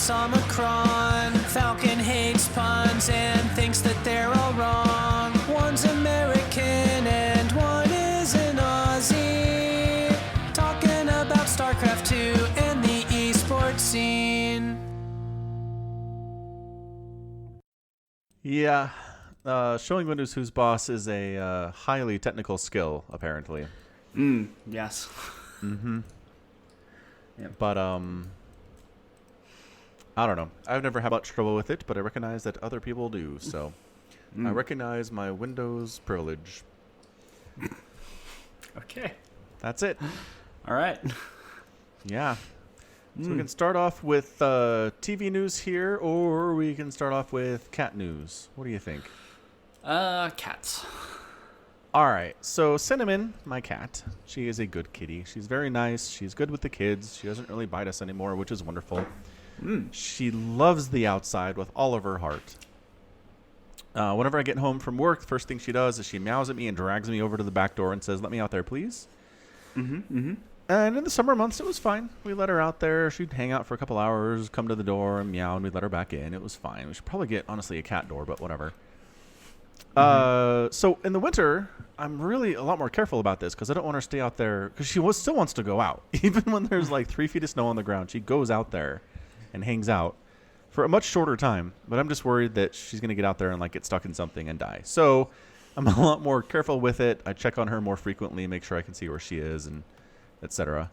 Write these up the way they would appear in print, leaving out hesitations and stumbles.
virus Omicron. Falcon hates puns and thinks that they're all wrong. One's American and one is an Aussie. Talking about StarCraft 2 and the esports scene. Yeah, showing Windows Who's Boss is a highly technical skill, apparently. Yes. Mm-hmm. Yep. But, I don't know. I've never had much trouble with it, but I recognize that other people do, so I recognize my Windows privilege. Okay. That's it. All right. Yeah. So we can start off with TV news here, or we can start off with cat news. What do you think? Cats. All right. So Cinnamon, my cat, she is a good kitty. She's very nice. She's good with the kids. She doesn't really bite us anymore, which is wonderful. She loves the outside with all of her heart. Whenever I get home from work, the first thing she does is she meows at me and drags me over to the back door and says, "Let me out there, please." And in the summer months, it was fine. We let her out there. She'd hang out for a couple hours, come to the door and meow, and we'd let her back in. It was fine. We should probably get, honestly, a cat door, but whatever. So in the winter, I'm really a lot more careful about this because I don't want her to stay out there because she still wants to go out. Even when there's like 3 feet of snow on the ground, she goes out there and hangs out for a much shorter time. But I'm just worried that she's going to get out there and like get stuck in something and die. So I'm a lot more careful with it. I check on her more frequently, make sure I can see where she is and etc.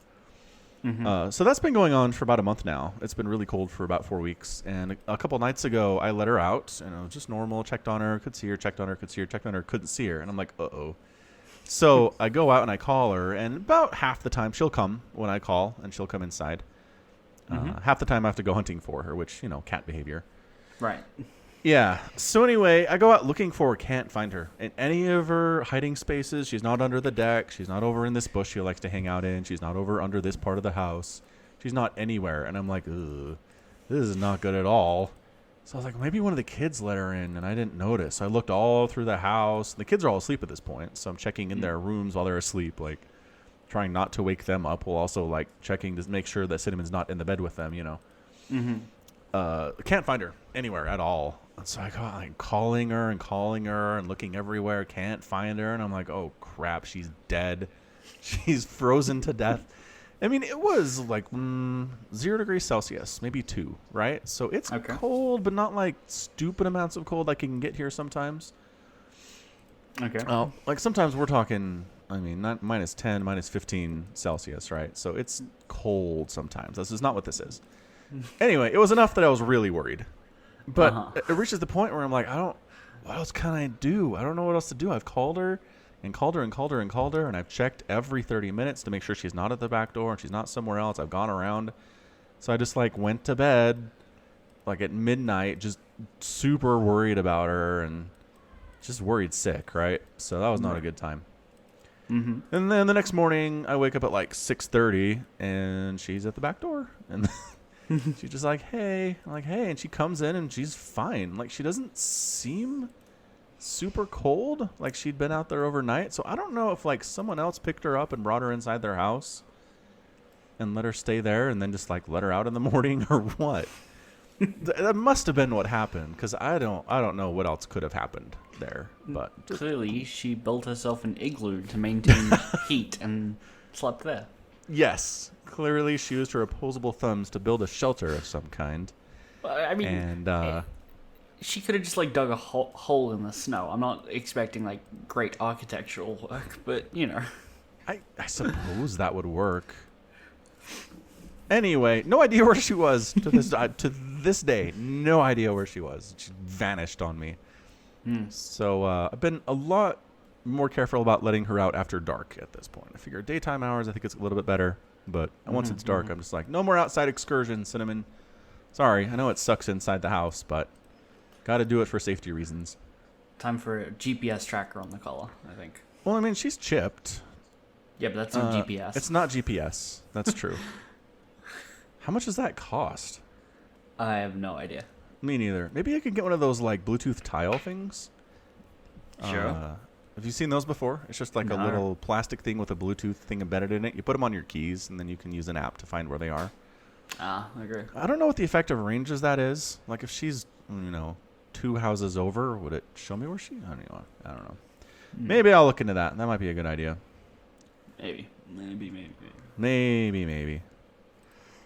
So that's been going on for about a month now. It's been really cold for about 4 weeks. And a couple nights ago, I let her out, and it was just normal. Checked on her, could see her, checked on her, could see her, checked on her, couldn't see her. And I'm like, uh-oh. So I go out and I call her, and about half the time she'll come when I call, and she'll come inside. Half the time I have to go hunting for her, which, you know, cat behavior. Right. Yeah. So anyway, I go out looking for her, can't find her. In any of her hiding spaces, she's not under the deck. She's not over in this bush she likes to hang out in. She's not over under this part of the house. She's not anywhere. And I'm like, ugh, this is not good at all. So I was like, maybe one of the kids let her in, and I didn't notice. I looked all through the house. The kids are all asleep at this point, so I'm checking in their rooms while they're asleep, like trying not to wake them up, while also like checking to make sure that Cinnamon's not in the bed with them, you know. Can't find her anywhere at all. So I go like calling her and looking everywhere, can't find her, and I'm like, oh crap, she's dead. She's frozen to death. I mean, it was like 0 degrees Celsius, maybe 2, right? So it's cold, but not like stupid amounts of cold like you can get here sometimes. Okay. Like sometimes we're talking, I mean, not -10, -15 Celsius, right? So it's cold sometimes. This is not what this is. Anyway, it was enough that I was really worried. But it reaches the point where I'm like, what else can I do? I don't know what else to do. I've called her and called her and called her and called her, and I've checked every 30 minutes to make sure she's not at the back door and she's not somewhere else. I've gone around. So I just like went to bed like at midnight, just super worried about her and just worried sick, right? So that was not a good time. And then the next morning I wake up at like 6:30 and she's at the back door. And she's just like, hey. I'm like, hey. And she comes in and she's fine. Like, she doesn't seem super cold. Like, she'd been out there overnight. So I don't know if, like, someone else picked her up and brought her inside their house and let her stay there and then just, like, let her out in the morning or what. That must have been what happened because I don't know what else could have happened there. But clearly she built herself an igloo to maintain heat and slept there. Yes. Clearly, she used her opposable thumbs to build a shelter of some kind. I mean, and she could have just like dug a hole in the snow. I'm not expecting like great architectural work, but you know, I suppose that would work. Anyway, no idea where she was to this day. No idea where she was. She vanished on me. So I've been a lot more careful about letting her out after dark at this point. I figure daytime hours, I think it's a little bit better. But once it's dark, I'm just like, no more outside excursions, Cinnamon. Sorry, I know it sucks inside the house, but got to do it for safety reasons. Time for a GPS tracker on the collar, I think. Well, I mean, she's chipped. Yeah, but that's not GPS. It's not GPS. That's true. How much does that cost? I have no idea. Me neither. Maybe I could get one of those like Bluetooth tile things. Sure. Have you seen those before? It's just like a little plastic thing with a Bluetooth thing embedded in it. You put them on your keys, and then you can use an app to find where they are. Ah, I agree. I don't know what the effective ranges that is. Like if she's, 2 houses over, would it show me where she? I don't know. Maybe I'll look into that. That might be a good idea. Maybe. Maybe.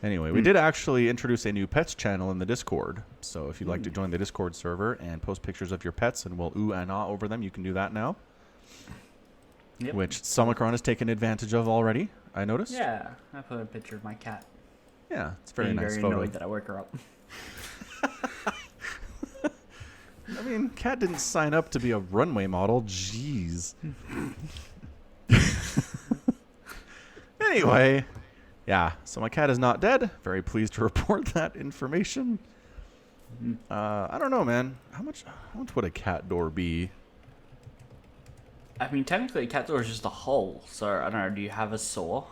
Anyway, we did actually introduce a new pets channel in the Discord. So if you'd like to join the Discord server and post pictures of your pets and we'll ooh and ah over them, you can do that now. Yep. Which Summicron has taken advantage of already, I noticed. Yeah, I put a picture of my cat. Yeah, it's a very nice Very photo. annoyed that I woke her up. I mean, Cat didn't sign up to be a runway model. Jeez. Anyway, yeah. So my cat is not dead. Very pleased to report that information. I don't know, man. How much would a cat door be? I mean, technically, a cat door is just a hole. So I don't know. Do you have a saw?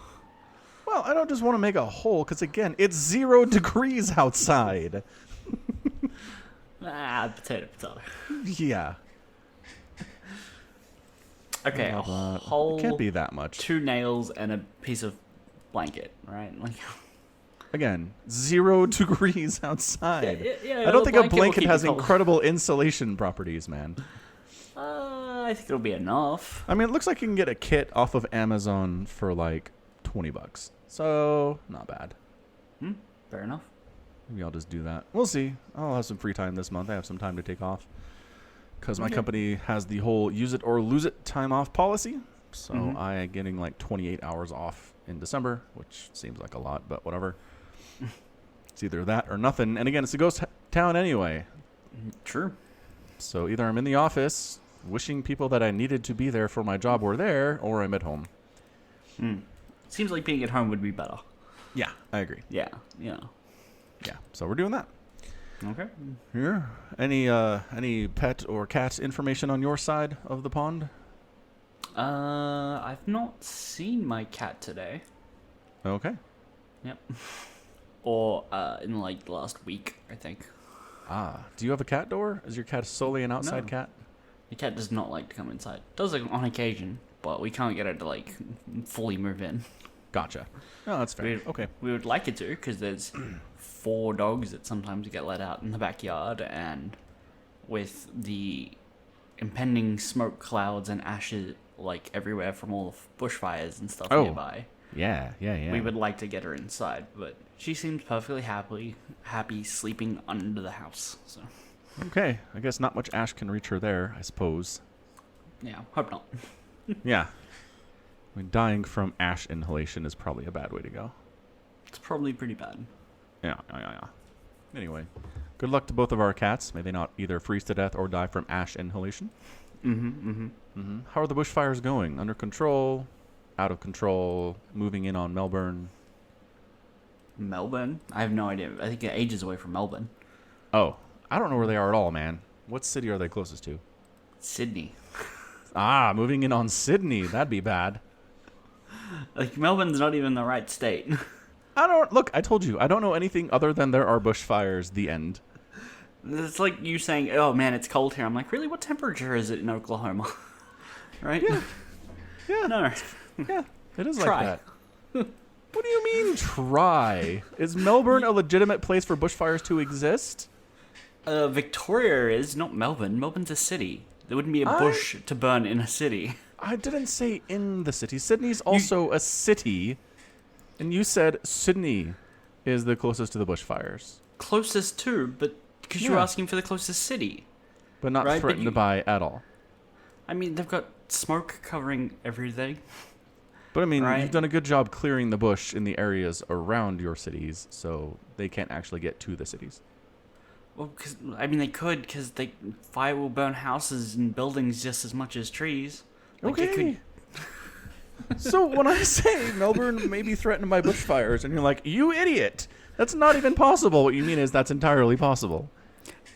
Well, I don't just want to make a hole because again, it's 0 degrees outside. Potato. Yeah. Okay, a hole. It can't be that much. 2 nails and a piece of blanket, right? Like, Again, 0 degrees outside. yeah, I don't think a will blanket keep has you cold. incredible insulation properties, man. I think it'll be enough. I mean, it looks like you can get a kit off of Amazon for like $20. So, not bad. Fair enough. Maybe I'll just do that. We'll see. I'll have some free time this month. I have some time to take off. Because my company has the whole use it or lose it time off policy. So I am getting like 28 hours off in December, which seems like a lot, but whatever. It's either that or nothing. And again, it's a ghost town anyway. True. So either I'm in the office wishing people that I needed to be there for my job were there, or I'm at home. Seems like being at home would be better. Yeah, I agree. Yeah. Yeah, so we're doing that. Okay. Here, any pet or cat information on your side of the pond? I've not seen my cat today. Okay. Yep. Or in like the last week, I think. Do you have a cat door? Is your cat solely an outside No. cat? The cat does not like to come inside. Does like on occasion, but we can't get it to like fully move in. Gotcha. No, that's fair. Okay. We would like it to, because there's 4 dogs that sometimes get let out in the backyard, and with the impending smoke clouds and ashes like everywhere from all the bushfires and stuff nearby, Yeah. we would like to get her inside, but she seems perfectly happy sleeping under the house. So Okay. I guess not much ash can reach her there, I suppose. yeah, hope not. Yeah. I mean, dying from ash inhalation is probably a bad way to go. It's probably pretty bad. Yeah. Anyway, good luck to both of our cats. May they not either freeze to death or die from ash inhalation. How are the bushfires going? Under control? Out of control? Moving in on Melbourne? Melbourne? I have no idea. I think they're ages away from Melbourne. Oh, I don't know where they are at all, man. What city are they closest to? Sydney. Moving in on Sydney. That'd be bad. Like, Melbourne's not even the right state. I told you, I don't know anything other than there are bushfires, the end. It's like you saying, oh man, it's cold here. I'm like, really? What temperature is it in Oklahoma? Right? Yeah. No. Yeah, it is Try. like that. What do you mean, try? Is Melbourne a legitimate place for bushfires to exist? Victoria is, not Melbourne. Melbourne's a city. There wouldn't be a bush to burn in a city. I didn't say in the city. Sydney's also a city, and you said Sydney is the closest to the bushfires. Closest to, but because you're Yeah. asking for the closest city. But not Right, but threatened you- by at all. I mean, they've got smoke covering everything. But I mean, Right. you've done a good job clearing the bush in the areas around your cities, so they can't actually get to the cities. Well, they could, because fire will burn houses and buildings just as much as trees. Like, it Okay. So when I say Melbourne may be threatened by bushfires, and you're like, you idiot, that's not even possible. What you mean is that's entirely possible.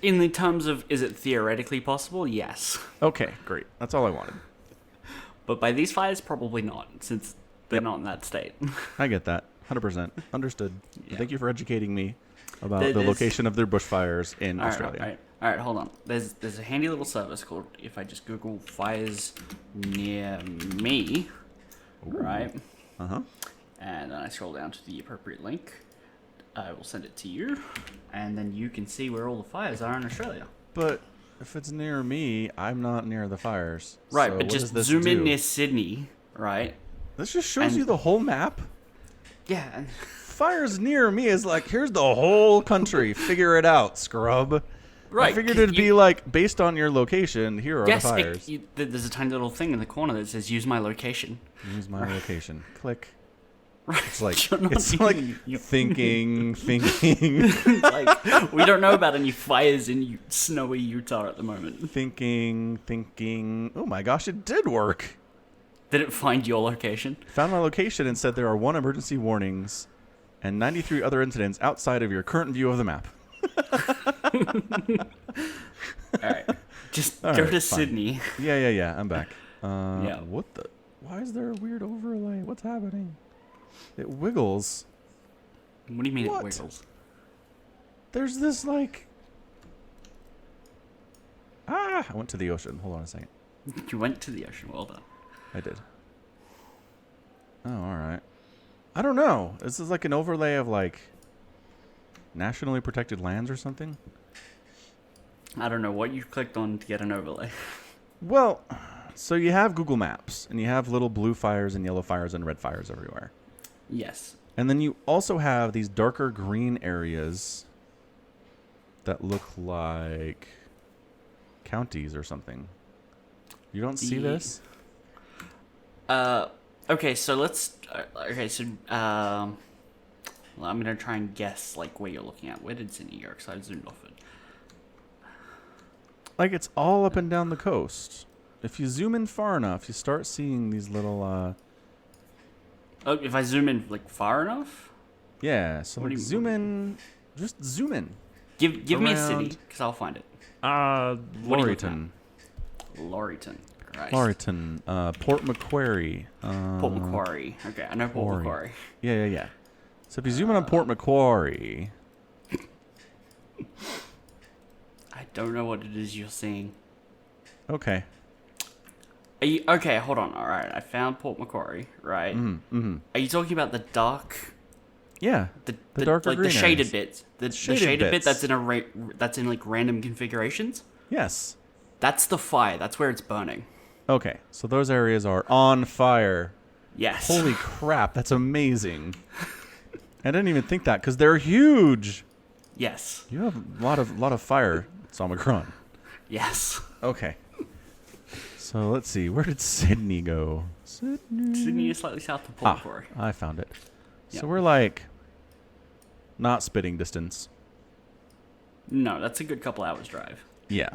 In the terms of, is it theoretically possible? Yes. Okay, great. That's all I wanted. But by these fires, probably not, since they're not in that state. I get that. 100%. Understood. Yeah. Thank you for educating me about There's- the location of their bushfires in All right, Australia. All right, hold on. There's a handy little service called, if I just Google fires near me, right? Uh-huh. And then I scroll down to the appropriate link. I will send it to you, and then you can see where all the fires are in Australia. But if it's near me, I'm not near the fires. Right, So but what just does this zoom in do? near Sydney, right? This just shows and- you the whole map. Yeah, and Fires near me is like, here's the whole country. Figure it out, scrub. I right. figured it'd be like, based on your location, here are yes, the fires. there's a tiny little thing in the corner that says "Use my location." Use my location. Click. Right. It's like, You're not it's like using you- thinking. It's like we don't know about any fires in snowy Utah at the moment. thinking. Oh my gosh, it did work. Did it find your location? Found my location and said there are 1 emergency warnings and 93 other incidents outside of your current view of the map. All right, just All go right, to fine. Sydney. Yeah, I'm back. Yeah. What the? Why is there a weird overlay? What's happening? It wiggles. What do you mean What? it wiggles? There's this like. I went to the ocean. Hold on a second. You went to the ocean. Well done. I did. Oh, all right. I don't know. This is like an overlay of like nationally protected lands or something. I don't know what you clicked on to get an overlay. Well, so you have Google Maps and you have little blue fires and yellow fires and red fires everywhere. Yes. And then you also have these darker green areas that look like counties or something. You don't see The- this? Okay, so let's. Okay, so well, I'm gonna try and guess like where you're looking at. Where did Sydney go? Because I zoomed off it. Like it's all up and down the coast. If you zoom in far enough, you start seeing these little Oh, if I zoom in like far enough, yeah, so What do like you- zoom in, just zoom in. give me a city Around- because I'll find it. What are you looking Laurieton. Christ. Laurieton, Port Macquarie. Port Macquarie. Okay, I know Port Macquarie. Macquarie. Yeah. So if you zoom in on Port Macquarie, I don't know what it is you're seeing. okay. Are you, okay, hold on. All right, I found Port Macquarie. Right. Mm-hmm. Are you talking about the dark? Yeah. The darker like green the shaded areas. bits. The Shaded shaded bit bits. that's in that's in like random configurations. Yes. That's the fire. That's where it's burning. Okay. So those areas are on fire. Yes. Holy crap, that's amazing. I didn't even think that because they're huge. Yes. You have a lot of fire, Omicron. Yes. Okay. So let's see. Where did Sydney go? Sydney is slightly south of Port Ah, Macquarie. I found it. Yep. So we're like not spitting distance. No, that's a good couple hours drive, Yeah,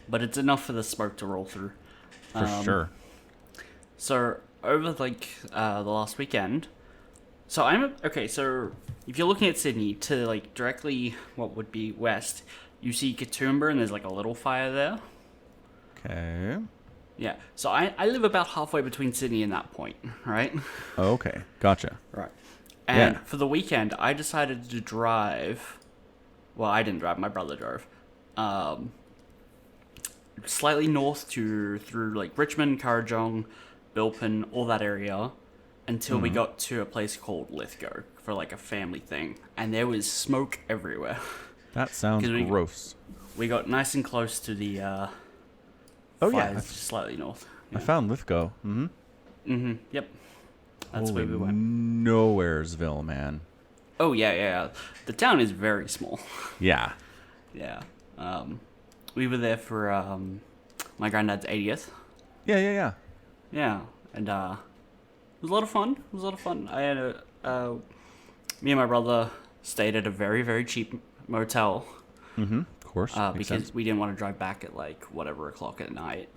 but it's enough for the smoke to roll through. for sure. So over like the last weekend, so So if you're looking at Sydney to like directly what would be west, you see Katoomba and there's like a little fire there. Okay. Yeah. So I live about halfway between Sydney and that point, right? Okay. Gotcha. Right. And Yeah. for the weekend, I decided to drive. Well, I didn't drive. My brother drove. Slightly north through like Richmond, Kurrajong, Bilpin, all that area, until we got to a place called Lithgow for like a family thing, and there was smoke everywhere. That sounds 'Cause we- gross. We got nice and close to the Oh yeah, fires just slightly north. I found Lithgow. Yep. That's Holy where we went. Nowheresville, man. Oh yeah. The town is very small. Yeah. Yeah. We were there for my granddad's 80th. Yeah. Yeah, and it was a lot of fun. I had me and my brother stayed at a very, very cheap motel Of course. Makes because sense. we didn't want to drive back at like whatever o'clock at night.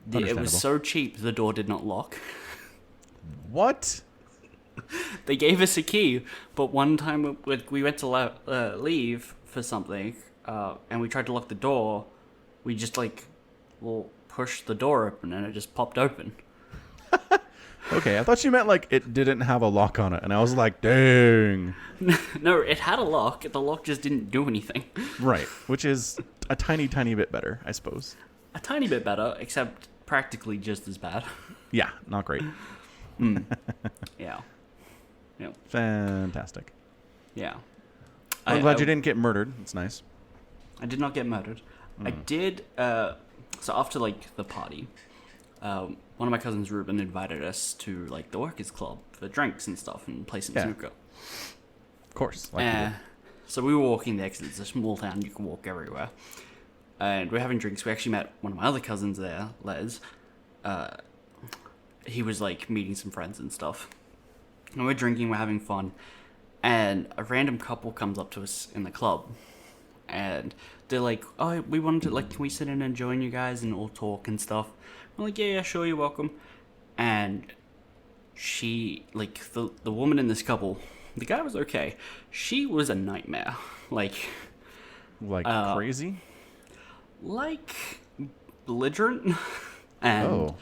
It Understandable. was so cheap, the door did not lock. What? They gave us a key, but one time we went to leave for something, and we tried to lock the door. We just pushed the door open, and it just popped open. Okay, I thought you meant like it didn't have a lock on it, and I was like, dang. No, it had a lock. The lock just didn't do anything. Right, which is a tiny bit better, I suppose. A tiny bit better, except practically just as bad. Yeah, not great. Yeah. Yep. Fantastic. Yeah. I'm glad you didn't get murdered. It's nice. I did not get murdered. I did. So after like the party, one of my cousins, Ruben, invited us to like the workers' club for drinks and stuff and play some snooker. Of course. Like you do. So we were walking there because it's a small town. You can walk everywhere. And we're having drinks. We actually met one of my other cousins there, Les. He was like meeting some friends and stuff. And we're drinking, we're having fun. And a random couple comes up to us in the club. And they're like, oh, we wanted to, like, can we sit in and join you guys and all talk and stuff? I'm like, yeah, sure, you're welcome. And she, like, the woman in this couple, the guy was okay. She was a nightmare. Like crazy? Like, belligerent and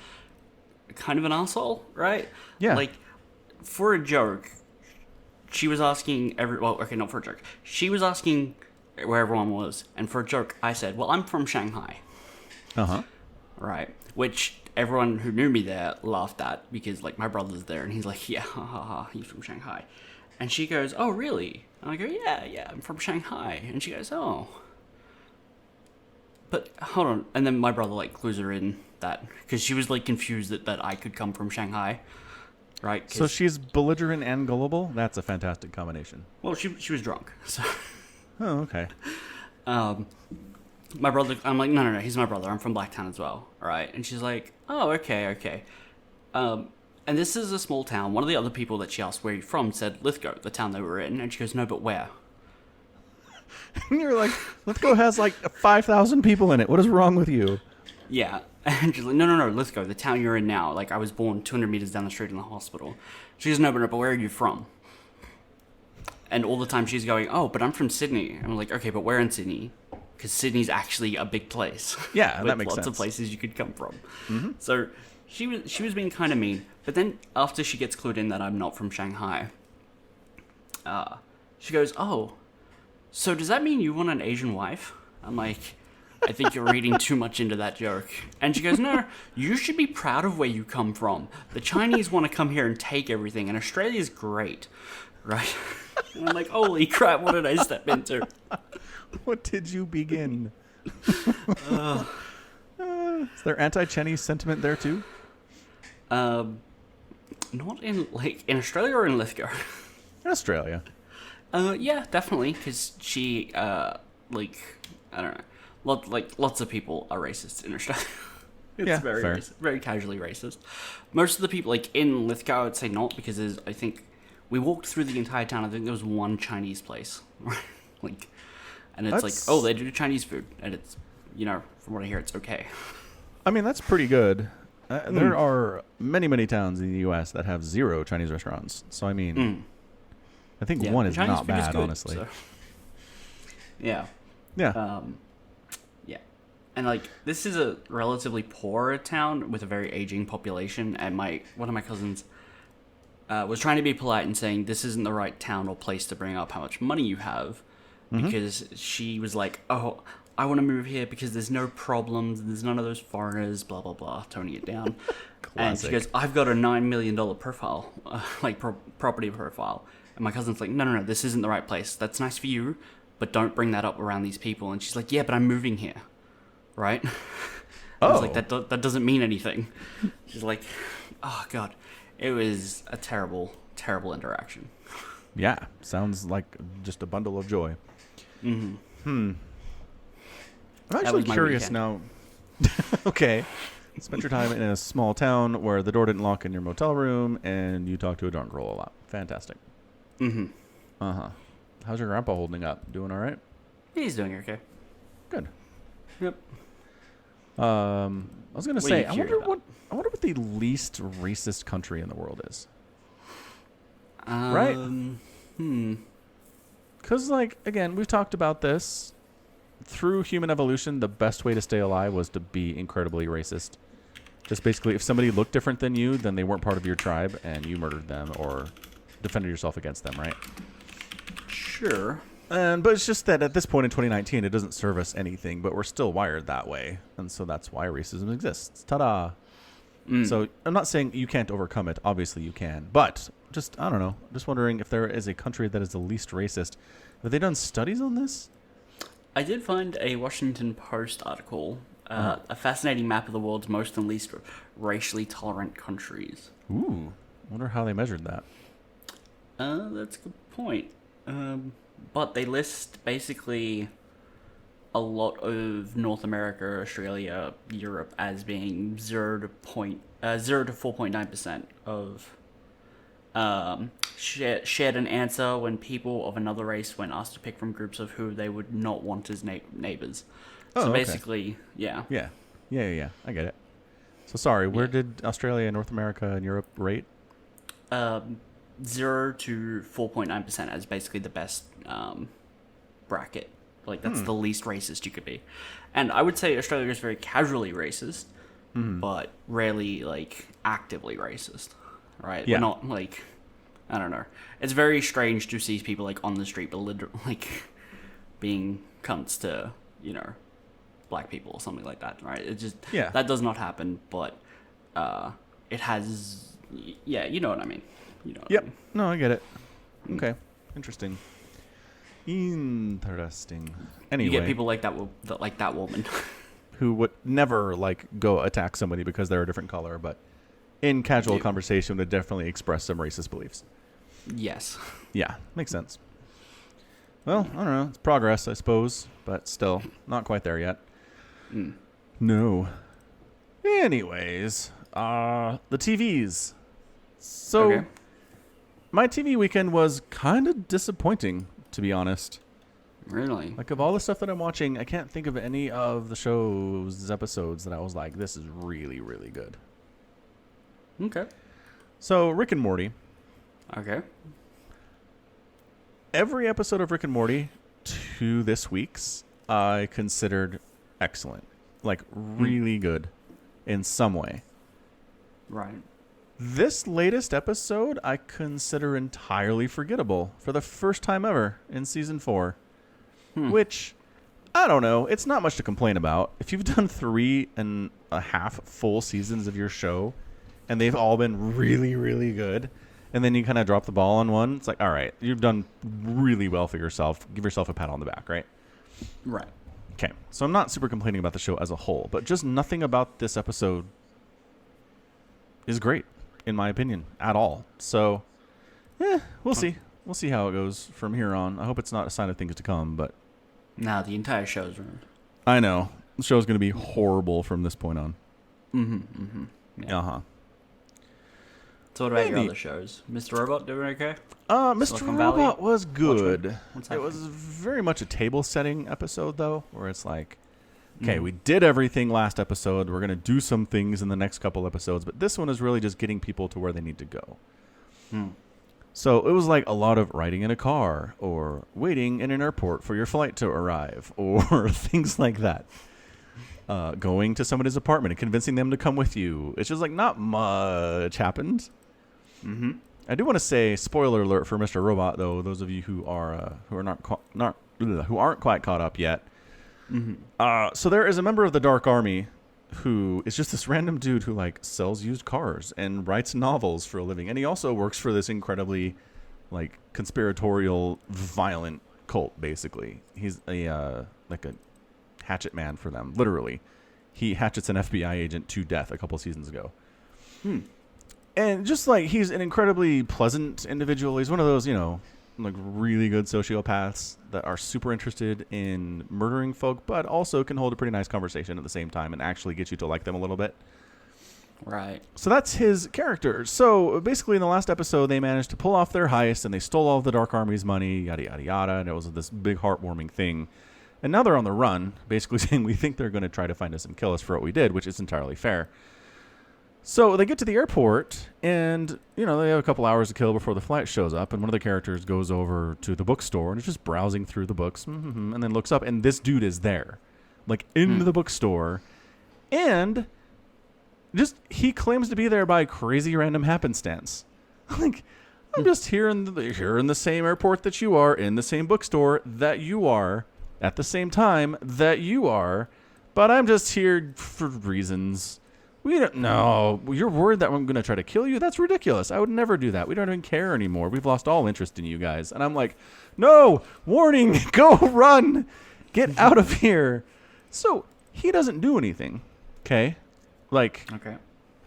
kind of an asshole, right? Yeah. Like, for a joke, she was asking not for a joke. She was asking where everyone was, and for a joke, I said, well, I'm from Shanghai. Uh-huh. Right. Which everyone who knew me there laughed at, because, like, my brother's there, and he's like, yeah, ha, ha, ha, he's from Shanghai. And she goes, oh, really? And I go, yeah, I'm from Shanghai. And she goes, oh. But, hold on. And then my brother, like, clues her in that, because she was, like, confused that I could come from Shanghai. Right? So she's belligerent and gullible? That's a fantastic combination. Well, she was drunk, so... Oh, okay. My brother, I'm like, no, he's my brother. I'm from Blacktown as well, right? And she's like, oh, okay. And this is a small town. One of the other people that she asked where you're from said Lithgow, the town they were in. And she goes, no, but where? And you're like, Lithgow has like 5,000 people in it. What is wrong with you? Yeah. And she's like, no, Lithgow, the town you're in now. Like, I was born 200 meters down the street in the hospital. She goes, no, but where are you from? And all the time she's going, oh, but I'm from Sydney. And I'm like, okay, but where in Sydney? Because Sydney's actually a big place. Yeah, with that makes lots sense. of places you could come from. Mm-hmm. So she was being kind of mean. But then after she gets clued in that I'm not from Shanghai, she goes, oh, so does that mean you want an Asian wife? I'm like, I think you're reading too much into that joke. And she goes, no, you should be proud of where you come from. The Chinese want to come here and take everything, and Australia's great, right? And I'm like, holy crap, what did I step into? What did you begin? Is there anti-Chinese sentiment there too? Not in Australia or in Lithgow. In Australia. Yeah, definitely, because she, I don't know, lots of people are racist in Australia. It's very fair. racist, very casually racist. Most of the people, like, in Lithgow, I'd say not, because I think, we walked through the entire town, I think there was one Chinese place. Like, and it's like, oh, they do Chinese food, and it's, from what I hear, it's okay. I mean, that's pretty good. There are many, many towns in the U.S. that have 0 Chinese restaurants. So, I mean, I think one is Chinese not food is bad, good, honestly. so. Yeah. Yeah. Yeah. And, like, this is a relatively poor town with a very aging population, and one of my cousins was trying to be polite and saying, this isn't the right town or place to bring up how much money you have, because she was like, oh, I want to move here because there's no problems, there's none of those foreigners, blah, blah, blah, toning it down. And she goes, I've got a $9 million profile, property profile. And my cousin's like, no, this isn't the right place. That's nice for you, but don't bring that up around these people. And she's like, yeah, but I'm moving here, right? I was like, that doesn't mean anything. She's like, oh, God. It was a terrible, terrible interaction. Yeah, sounds like just a bundle of joy. I'm actually curious now. Okay. Spent your time in a small town where the door didn't lock in your motel room and you talked to a drunk girl a lot. Fantastic. Uh-huh. How's your grandpa holding up? Doing all right? He's doing okay. Good. Yep. I was going to say, I wonder about? what the least racist country in the world is. Right? Because, like, again, we've talked about this. Through human evolution, the best way to stay alive was to be incredibly racist. Just basically, if somebody looked different than you, then they weren't part of your tribe, and you murdered them or defended yourself against them, right? Sure. But it's just that at this point in 2019, it doesn't serve us anything, but we're still wired that way. And so that's why racism exists. Ta-da! So I'm not saying you can't overcome it. Obviously you can. But just I don't know. Just wondering if there is a country that is the least racist. Have they done studies on this? I did find a Washington Post article, a fascinating map of the world's most and least racially tolerant countries. Ooh, wonder how they measured that. That's a good point. But they list basically a lot of North America, Australia, Europe as being 0 to 4.9% of shared an answer when people of another race when asked to pick from groups of who they would not want as neighbors. Oh, so okay. basically, yeah. Yeah. I get it. So sorry, where did Australia, North America, and Europe rate? 0 to 4.9% as basically the best bracket. Like, that's the least racist you could be. And I would say Australia is very casually racist, but rarely, like, actively racist, right? Yeah. We're not, like, I don't know. It's very strange to see people, like, on the street, like, being cunts to, you know, black people or something like that, right? It just, that does not happen, but it has, you know what I mean. You know what I mean. No, I get it. Okay. Interesting. Anyway, You get people like that woman. who would never like go attack somebody because they're a different color, but in casual conversation would definitely express some racist beliefs. Yes. Yeah, makes sense. Well, I don't know. It's progress, I suppose, but still not quite there yet. No. Anyways, the TVs. So, Okay. my TV weekend was kind of disappointing, to be honest. Really? Like, of all the stuff that I'm watching, I can't think of any of the show's episodes that I was like, this is really, really good. Okay. So, Rick and Morty. Okay. Every episode of Rick and Morty to this week's, I considered excellent. Like, really good in some way. Right. This latest episode, I consider entirely forgettable for the first time ever in season 4. Which, I don't know. It's not much to complain about. If you've done 3.5 full seasons of your show, and they've all been really, really good, and then you kind of drop the ball on one, it's like, all right, you've done really well for yourself. Give yourself a pat on the back, right? Right. Okay, so I'm not super complaining about the show as a whole, but just nothing about this episode is great, in my opinion, at all. So, we'll see. We'll see how it goes from here on. I hope it's not a sign of things to come, but... Now the entire show's ruined. I know. The show's going to be horrible from this point on. Yeah. Uh-huh. So what about your other shows? Mr. Robot doing okay? Mr. Silicon Valley? Robot was good. What's It was happening? very much a table-setting episode, though, where it's like, okay, we did everything last episode. We're going to do some things in the next couple episodes, but this one is really just getting people to where they need to go. So it was like a lot of riding in a car or waiting in an airport for your flight to arrive or things like that. Going to somebody's apartment and convincing them to come with you. It's just like not much happened. I do want to say, spoiler alert for Mr. Robot, though. Those of you who aren't quite caught up yet. So there is a member of the Dark Army who is just this random dude who like sells used cars and writes novels for a living, and he also works for this incredibly like conspiratorial, violent cult. Basically, he's a like a hatchet man for them. Literally, he hatchets an FBI agent to death a couple seasons ago. And just like he's an incredibly pleasant individual. He's one of those, you know, like really good sociopaths that are super interested in murdering folk, but also can hold a pretty nice conversation at the same time and actually get you to like them a little bit. Right. So that's his character. So basically in the last episode, they managed to pull off their heist and they stole all of the Dark Army's money, yada, yada, yada. And it was this big heartwarming thing. And now they're on the run, basically saying we think they're going to try to find us and kill us for what we did, which is entirely fair. So they get to the airport, and, you know, they have a couple hours to kill before the flight shows up, and one of the characters goes over to the bookstore and is just browsing through the books, and then looks up, and this dude is there, like, in the bookstore, and just, he claims to be there by crazy random happenstance. Like, I'm just here in the same airport that you are, in the same bookstore that you are, at the same time that you are, but I'm just here for reasons. We don't know. You're worried that I'm going to try to kill you? That's ridiculous. I would never do that. We don't even care anymore. We've lost all interest in you guys. And I'm like, no, warning, go run. Get out of here. So he doesn't do anything. Okay. Like, Okay.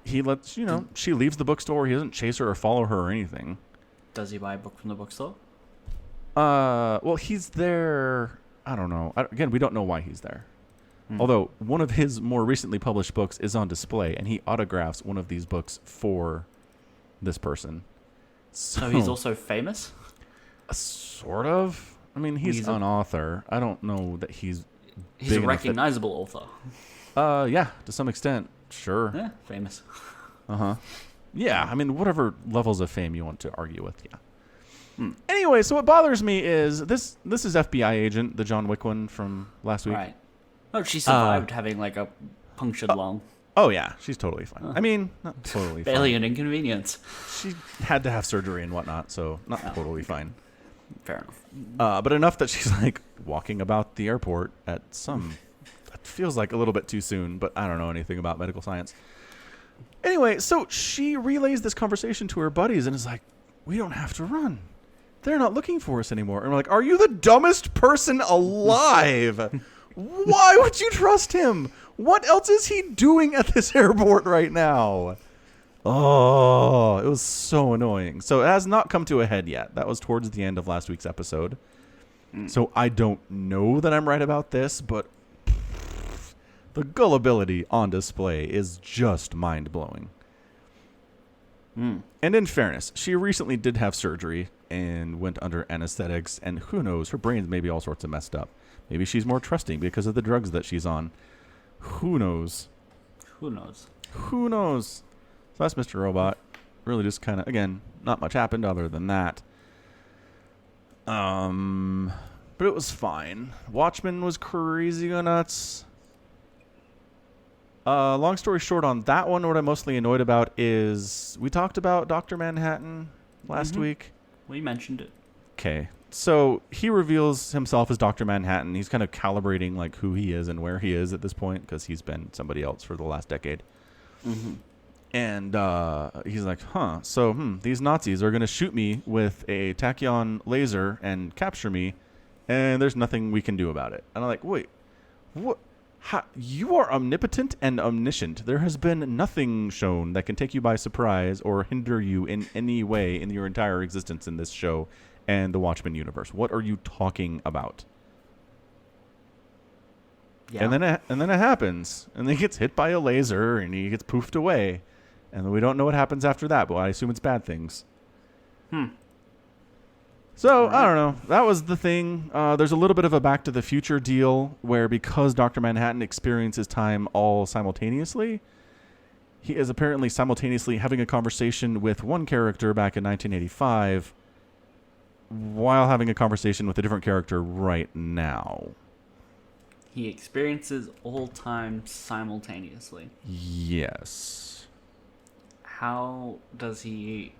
he lets, she leaves the bookstore. He doesn't chase her or follow her or anything. Does he buy a book from the bookstore? Well, he's there. I don't know. Again, we don't know why he's there. Although one of his more recently published books is on display, and he autographs one of these books for this person. So he's also famous? Sort of. I mean, he's an author. I don't know that he's He's a recognizable author. Yeah, to some extent. Sure. Yeah, famous. Uh-huh. Yeah, I mean, whatever levels of fame you want to argue with, yeah. Anyway, so what bothers me is this is FBI agent, the John Wick one from last week. Right. Oh, she survived having like a punctured lung. Oh, yeah, she's totally fine. I mean, not totally fine. Barely an inconvenience. She had to have surgery and whatnot, so not totally fine. Fair enough. But enough that she's like walking about the airport at some, it feels like a little bit too soon, but I don't know anything about medical science. Anyway, so she relays this conversation to her buddies and is like, we don't have to run. They're not looking for us anymore. And we're like, are you the dumbest person alive? Why would you trust him? What else is he doing at this airport right now? Oh, it was so annoying. So it has not come to a head yet. That was towards the end of last week's episode. So I don't know that I'm right about this, but the gullibility on display is just mind-blowing. And in fairness, she recently did have surgery and went under anesthetics, and who knows, her brain's maybe all sorts of messed up. Maybe she's more trusting because of the drugs that she's on. Who knows? Who knows? Who knows? So that's Mr. Robot. Really just kind of, again, not much happened other than that. But it was fine. Watchmen was crazy nuts. Long story short on that one, what I'm mostly annoyed about is we talked about Dr. Manhattan last week. We mentioned it. Okay. So he reveals himself as Dr. Manhattan. He's kind of calibrating like who he is and where he is at this point because he's been somebody else for the last decade. And he's like, so these Nazis are going to shoot me with a tachyon laser and capture me, and there's nothing we can do about it. And I'm like, wait, what? How? You are omnipotent and omniscient. There has been nothing shown that can take you by surprise or hinder you in any way in your entire existence in this show and the Watchmen universe. What are you talking about? Yeah. And then it happens, and then he gets hit by a laser, and he gets poofed away, and then we don't know what happens after that. But I assume it's bad things. So I don't know. That was the thing. There's a little bit of a Back to the Future deal where because Dr. Manhattan experiences time all simultaneously, he is apparently simultaneously having a conversation with one character back in 1985 while having a conversation with a different character right now. He experiences all time simultaneously. Yes. How does he...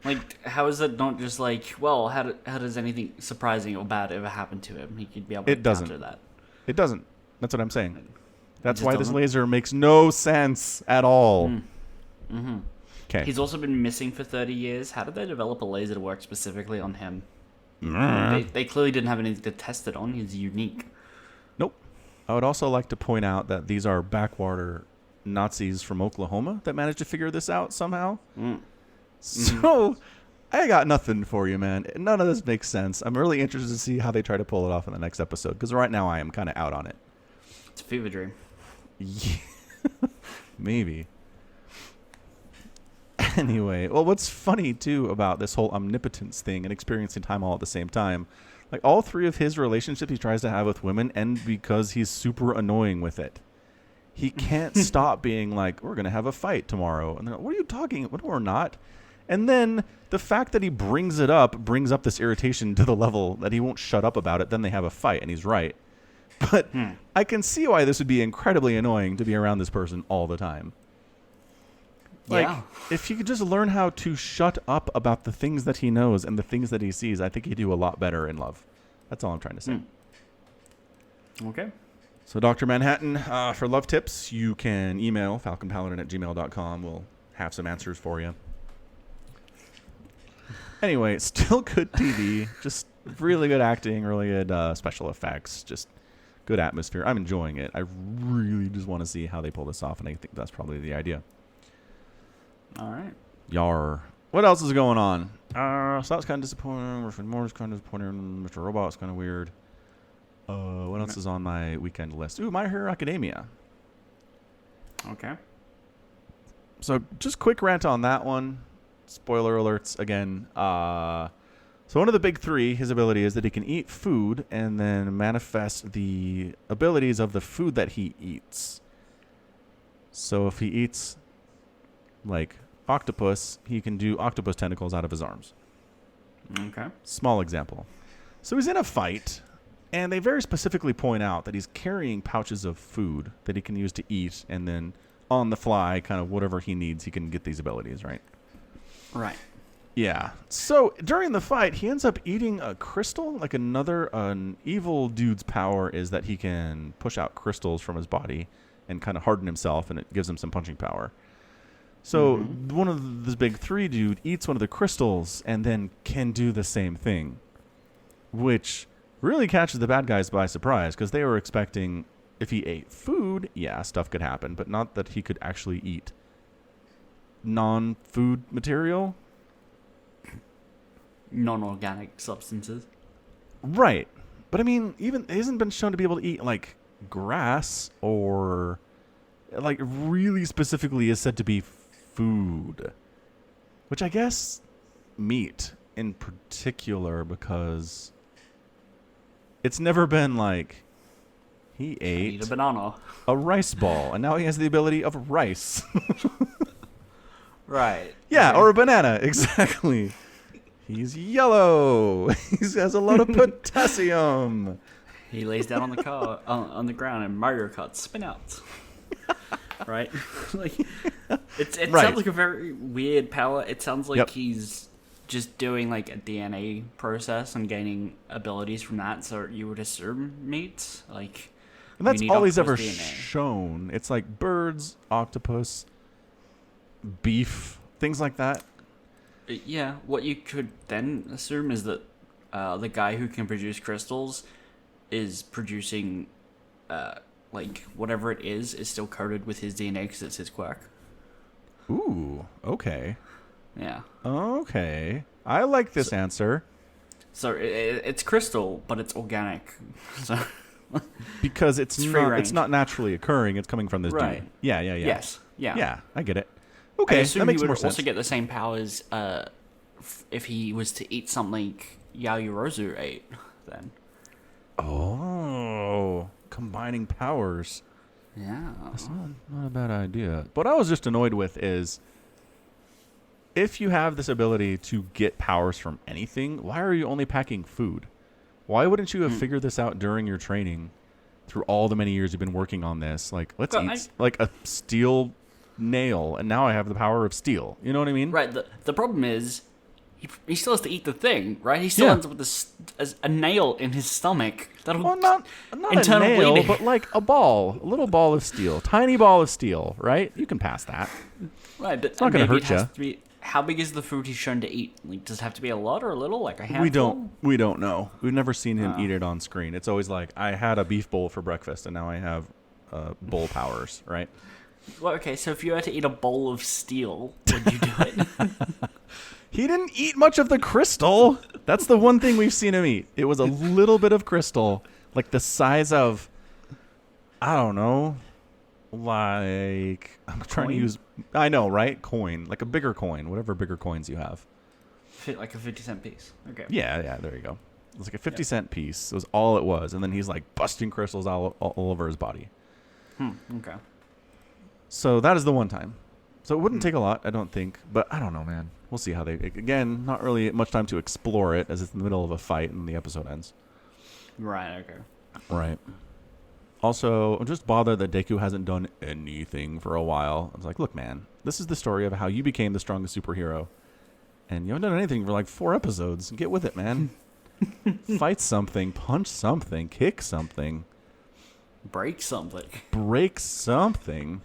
Like, how is it not just like, well, how does anything surprising or bad ever happen to him? He could be able to counter that. It doesn't. That's what I'm saying. That's just why this doesn't? laser makes no sense at all. Okay. He's also been missing for 30 years. How did they develop a laser to work specifically on him? They clearly didn't have anything to test it on. He's unique. Nope. I would also like to point out that these are backwater Nazis from Oklahoma that managed to figure this out somehow. So, I got nothing for you, man. None of this makes sense. I'm really interested to see how they try to pull it off in the next episode, because right now I am kind of out on it. It's a fever dream. Yeah. Maybe. Anyway, well, what's funny, too, about this whole omnipotence thing and experiencing time all at the same time, like, all three of his relationships he tries to have with women end because he's super annoying with it. He can't stop being like, we're going to have a fight tomorrow. And they're like, what are you talking about? We're not. And then the fact that he brings up this irritation to the level that he won't shut up about it. Then they have a fight, and he's right. But I can see why this would be incredibly annoying to be around this person all the time. Like, if he could just learn how to shut up about the things that he knows and the things that he sees, I think he'd do a lot better in love. That's all I'm trying to say. Okay. So Dr. Manhattan, for love tips, you can email falconpaladin@gmail.com. We'll have some answers for you. Anyway, still good TV. Just really good acting, really good special effects. Just good atmosphere. I'm enjoying it. I really just want to see how they pull this off, and I think that's probably the idea. All right. Yar. What else is going on? So that's kind of disappointing. Rick and Morty's kind of disappointing. Mr. Robot's kind of weird. What else is on my weekend list? Ooh, My Hero Academia. Okay. So just quick rant on that one. Spoiler alerts again. So one of the big three, his ability is that he can eat food and then manifest the abilities of the food that he eats. So if he eats, like, octopus, he can do octopus tentacles out of his arms. Okay. Small example. So he's in a fight, and they very specifically point out that he's carrying pouches of food that he can use to eat, and then on the fly, kind of whatever he needs, he can get these abilities, right? Right. Yeah. So during the fight, he ends up eating a crystal. Like an evil dude's power is that he can push out crystals from his body and kind of harden himself, and it gives him some punching power. So one of this big three dude eats one of the crystals and then can do the same thing, which really catches the bad guys by surprise because they were expecting if he ate food, yeah, stuff could happen, but not that he could actually eat non-food material. Non-organic substances. Right. But I mean, even he hasn't been shown to be able to eat like grass or like really specifically is said to be food, which I guess meat in particular, because it's never been like he ate Eat a banana. a rice ball and now he has the ability of rice. Right. Yeah, Okay. or a banana, exactly. He's yellow. He has a lot of potassium. He lays down on the car on the ground and Mario Kart spin out. Right? Like it Right. sounds like a very weird power. It sounds like Yep. he's just doing like a DNA process and gaining abilities from that, so you would assume meat. Like And that's you need all he's ever octopus DNA. shown. It's like birds, octopus, beef, things like that. Yeah, what you could then assume is that the guy who can produce crystals is producing, like, whatever it is still coded with his DNA because it's his quirk. Ooh, okay. Yeah. Okay. I like this answer So it's crystal, but it's organic. So because it's It's free not range. naturally occurring. It's coming from this Right. dude. Yeah. yes, yeah. Yeah, I get it. I Okay, assume that makes he would more sense. also get the same powers if he was to eat something Yaoyorozu ate. Then. Oh, combining powers. Yeah. That's not a bad idea. What I was just annoyed with is if you have this ability to get powers from anything, why are you only packing food? Why wouldn't you have figured this out during your training through all the many years you've been working on this? Like, let's Well, eat like a steel nail, and now I have the power of steel. You know what I mean? Right. The problem is, he still has to eat the thing, right? He still Yeah. ends up with a nail in his stomach. That'll Well, not a internal nail, bleeding. but like a little ball of steel, tiny ball of steel, right? You can pass that. right. But not gonna maybe hurt it has ya. to be. How big is the food he's shown to eat? Like, does it have to be a lot or a little? Like a handful? We don't know. We've never seen him eat it on screen. It's always like, I had a beef bowl for breakfast, and now I have bowl powers, right? Well, okay. So if you had to eat a bowl of steel, would you do it? He didn't eat much of the crystal. That's the one thing we've seen him eat. It was a little bit of crystal, like the size of, I don't know, like, I'm trying to Coin? use, I know, right? Coin, like a bigger coin, whatever bigger coins you have. Like a 50-cent piece. Okay. Yeah, there you go. It was like a 50-cent piece. It was all it was. And then he's like busting crystals all over his body. Okay. So that is the one time. So it wouldn't take a lot, I don't think. But I don't know, man. We'll see how they... Again, not really much time to explore it as it's in the middle of a fight and the episode ends. Right. Okay. Right. Also, I'm just bothered that Deku hasn't done anything for a while. I was like, look, man, this is the story of how you became the strongest superhero. And you haven't done anything for like 4 episodes. Get with it, man. Fight something, punch something, kick something. Break something. Break something.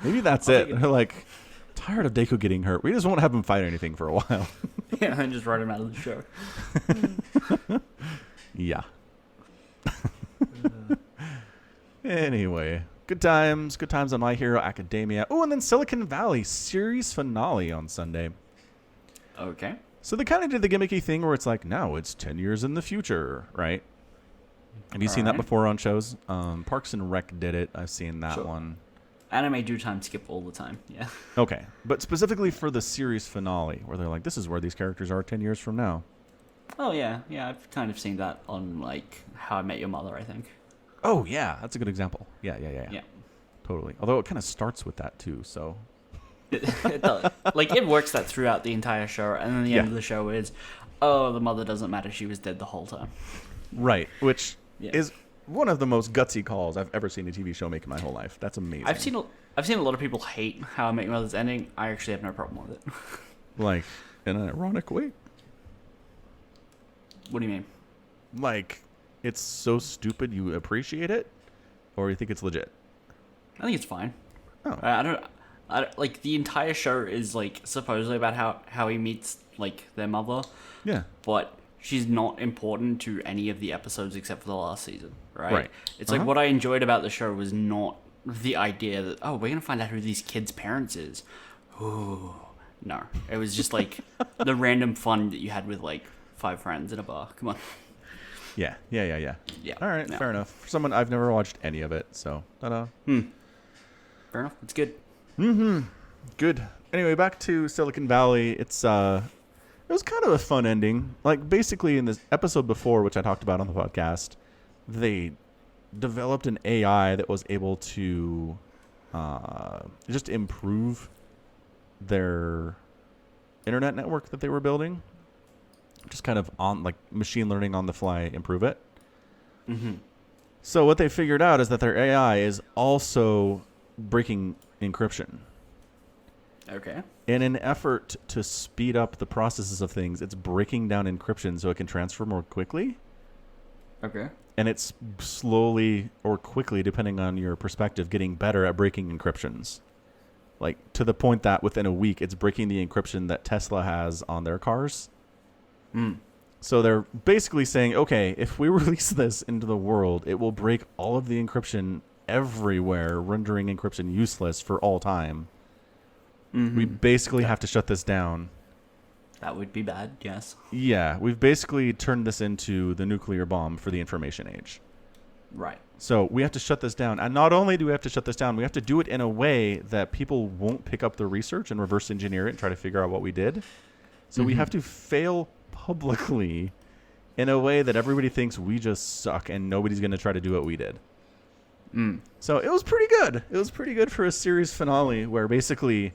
Maybe that's I'll it. take it. They're like, tired of Deku getting hurt. We just won't have him fight anything for a while. Yeah, and just write him out of the show. Yeah. Anyway, good times on My Hero Academia. Oh, and then Silicon Valley series finale on Sunday. Okay. So they kind of did the gimmicky thing where it's like, now it's 10 years in the future, right? Have you seen that Alright. before on shows? Parks and Rec did it. I've seen that Sure. one. Anime do time skip all the time. Yeah. Okay, but specifically for the series finale, where they're like, this is where these characters are 10 years from now. Oh yeah, yeah. I've kind of seen that on like How I Met Your Mother, I think. Oh, yeah, that's a good example. Yeah. Yeah. Totally. Although it kind of starts with that, too, so... It does. Like it works that throughout the entire show, and then the end of the show is, oh, the mother doesn't matter. She was dead the whole time. Right, which Yeah. is one of the most gutsy calls I've ever seen a TV show make in my whole life. That's amazing. I've seen a lot of people hate How I Met Your Mother's ending. I actually have no problem with it. Like, in an ironic way. What do you mean? Like, it's so stupid you appreciate it, or you think it's legit? I think it's fine. Oh. I don't like the entire show is like supposedly about how he meets like their mother, Yeah. but she's not important to any of the episodes except for the last season, right? Right. It's like Uh-huh. what I enjoyed about the show was not the idea that, oh, we're gonna find out who these kids' parents is. Ooh, no, it was just like the random fun that you had with like 5 friends in a bar. Come on. Yeah. Yeah. All right, No. fair enough. For someone, I've never watched any of it, so, ta-da. Fair enough. It's good. Good. Anyway, back to Silicon Valley. It was kind of a fun ending. Like, basically, in this episode before, which I talked about on the podcast, they developed an AI that was able to just improve their internet network that they were building. Just kind of on, like, machine learning on the fly, improve it. So what they figured out is that their AI is also breaking encryption. Okay. In an effort to speed up the processes of things, it's breaking down encryption so it can transfer more quickly. Okay. And it's slowly or quickly, depending on your perspective, getting better at breaking encryptions. Like, to the point that within a week, it's breaking the encryption that Tesla has on their cars. So they're basically saying, okay, if we release this into the world, it will break all of the encryption everywhere, rendering encryption useless for all time. We basically have to shut this down. That would be bad. Yes. Yeah, we've basically turned this into the nuclear bomb for the information age. Right. So we have to shut this down. And not only do we have to shut this down, we have to do it in a way that people won't pick up the research and reverse engineer it and try to figure out what we did. So we have to fail publicly in a way that everybody thinks we just suck and nobody's going to try to do what we did. So it was pretty good. It was pretty good for a series finale where basically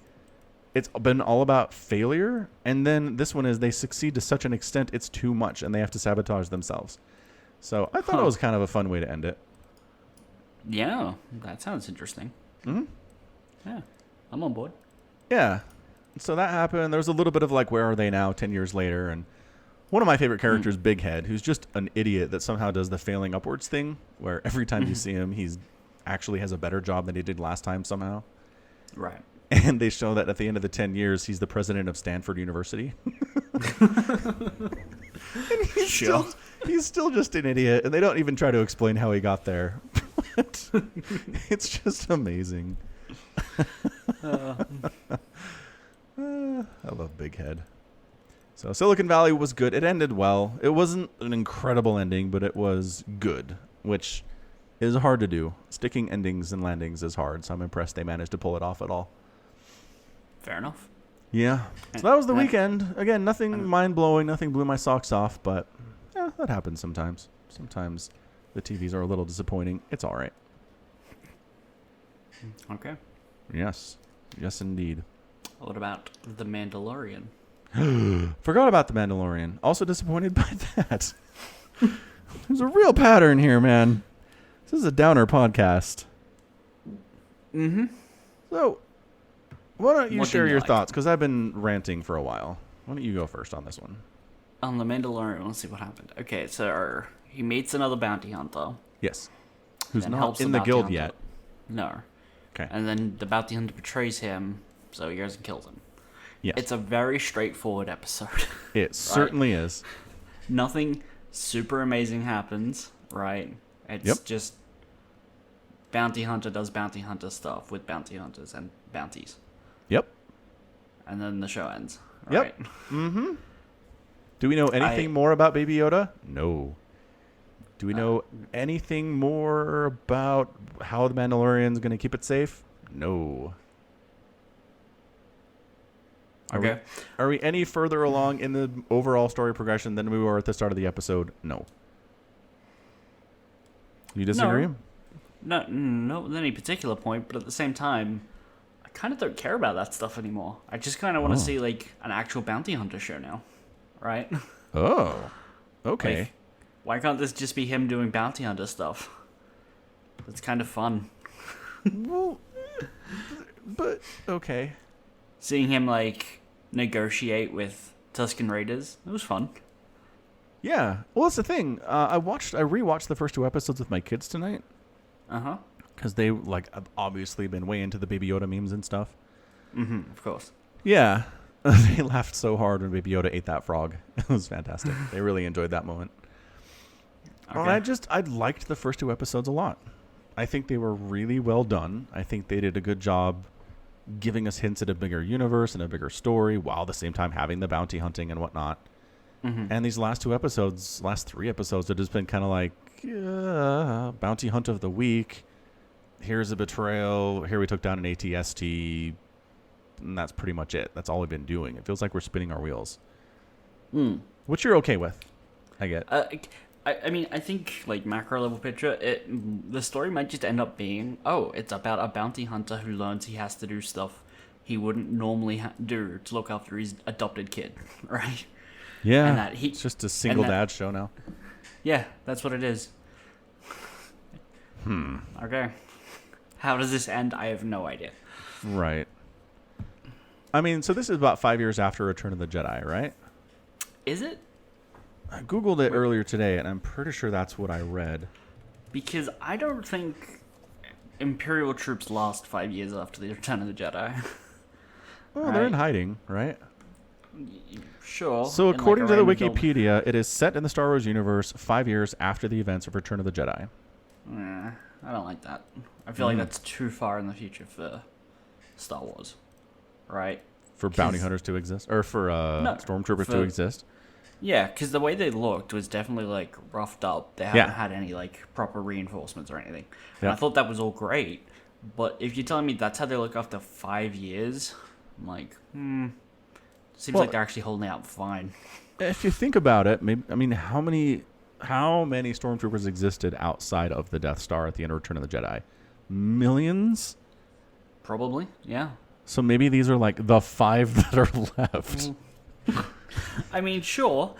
it's been all about failure. And then this one is they succeed to such an extent it's too much and they have to sabotage themselves. So I thought it was kind of a fun way to end it. Yeah, that sounds interesting. Yeah, I'm on board. Yeah. So that happened. There was a little bit of like, where are they now 10 years later? And one of my favorite characters, Big Head, who's just an idiot that somehow does the failing upwards thing, where every time you see him, he's actually has a better job than he did last time somehow. Right. And they show that at the end of the 10 years, he's the president of Stanford University. And he's still just an idiot, and they don't even try to explain how he got there. But it's just amazing. I love Big Head. So Silicon Valley was good. It ended well. It wasn't an incredible ending, but it was good, which is hard to do. Sticking endings and landings is hard, so I'm impressed they managed to pull it off at all. Fair enough. Yeah. So that was the weekend. Again, nothing mind-blowing, nothing blew my socks off, but yeah, that happens sometimes. Sometimes the TVs are a little disappointing. It's all right. Okay. Yes. Yes, indeed. What about The Mandalorian? Forgot about The Mandalorian. Also disappointed by that. There's a real pattern here, man. This is a downer podcast. So, why don't you What share didn't you your like? thoughts? Because I've been ranting for a while. Why don't you go first on this one? On The Mandalorian, let's see what happened. Okay, so he meets another bounty hunter, Yes. Who's then not helps in the bounty guild hunter. yet. No. Okay. And then the bounty hunter betrays him, so he goes and kills him. Yes. It's a very straightforward episode. It certainly is. Nothing super amazing happens, right? It's Yep. just bounty hunter does bounty hunter stuff with bounty hunters and bounties. Yep. And then the show ends. Yep. Right? Do we know anything more about Baby Yoda? No. Do we know Uh, anything more about how the Mandalorian's going to keep it safe? No. Okay. Are we any further along in the overall story progression than we were at the start of the episode? No. You disagree? No, not with any particular point, but at the same time, I kind of don't care about that stuff anymore. I just kind of want to see like an actual bounty hunter show now, right? Oh. Okay. Like, why can't this just be him doing bounty hunter stuff? It's kind of fun. Well, but okay. Seeing him like negotiate with Tusken Raiders, it was fun. Yeah. Well, that's the thing. I rewatched the first 2 episodes with my kids tonight Uh-huh. because they have obviously been way into the Baby Yoda memes and stuff. Mm-hmm, of course. Yeah. They laughed so hard when Baby Yoda ate that frog. It was fantastic. They really enjoyed that moment. Okay. And I liked the first 2 episodes a lot. I think they were really well done. I think they did a good job giving us hints at a bigger universe and a bigger story while at the same time having the bounty hunting and whatnot. Mm-hmm. And these last 3 episodes, have just been kind of like, bounty hunt of the week. Here's a betrayal. Here we took down an ATST. And that's pretty much it. That's all we've been doing. It feels like we're spinning our wheels. Which you're okay with, I get. I mean, I think, like, macro level picture, the story might just end up being, it's about a bounty hunter who learns he has to do stuff he wouldn't normally do to look after his adopted kid, right? Yeah, and that it's just a single dad show now. Yeah, that's what it is. Okay. How does this end? I have no idea. Right. I mean, so this is about 5 years after Return of the Jedi, right? Is it? I Googled it earlier today, and I'm pretty sure that's what I read. Because I don't think Imperial troops last 5 years after the Return of the Jedi. Well, they're in hiding, right? Sure. So in, according like, a to the random building. Wikipedia, it is set in the Star Wars universe 5 years after the events of Return of the Jedi. I don't like that. I feel like that's too far in the future for Star Wars. Right? For bounty hunters to exist? Or for stormtroopers to exist? Yeah, because the way they looked was definitely, like, roughed up. They haven't had any, like, proper reinforcements or anything. And I thought that was all great. But if you're telling me that's how they look after 5 years, I'm like, seems like they're actually holding out fine. If you think about it, how many stormtroopers existed outside of the Death Star at the end of Return of the Jedi? Millions? Probably, yeah. So maybe these are like the 5 that are left. I mean, sure,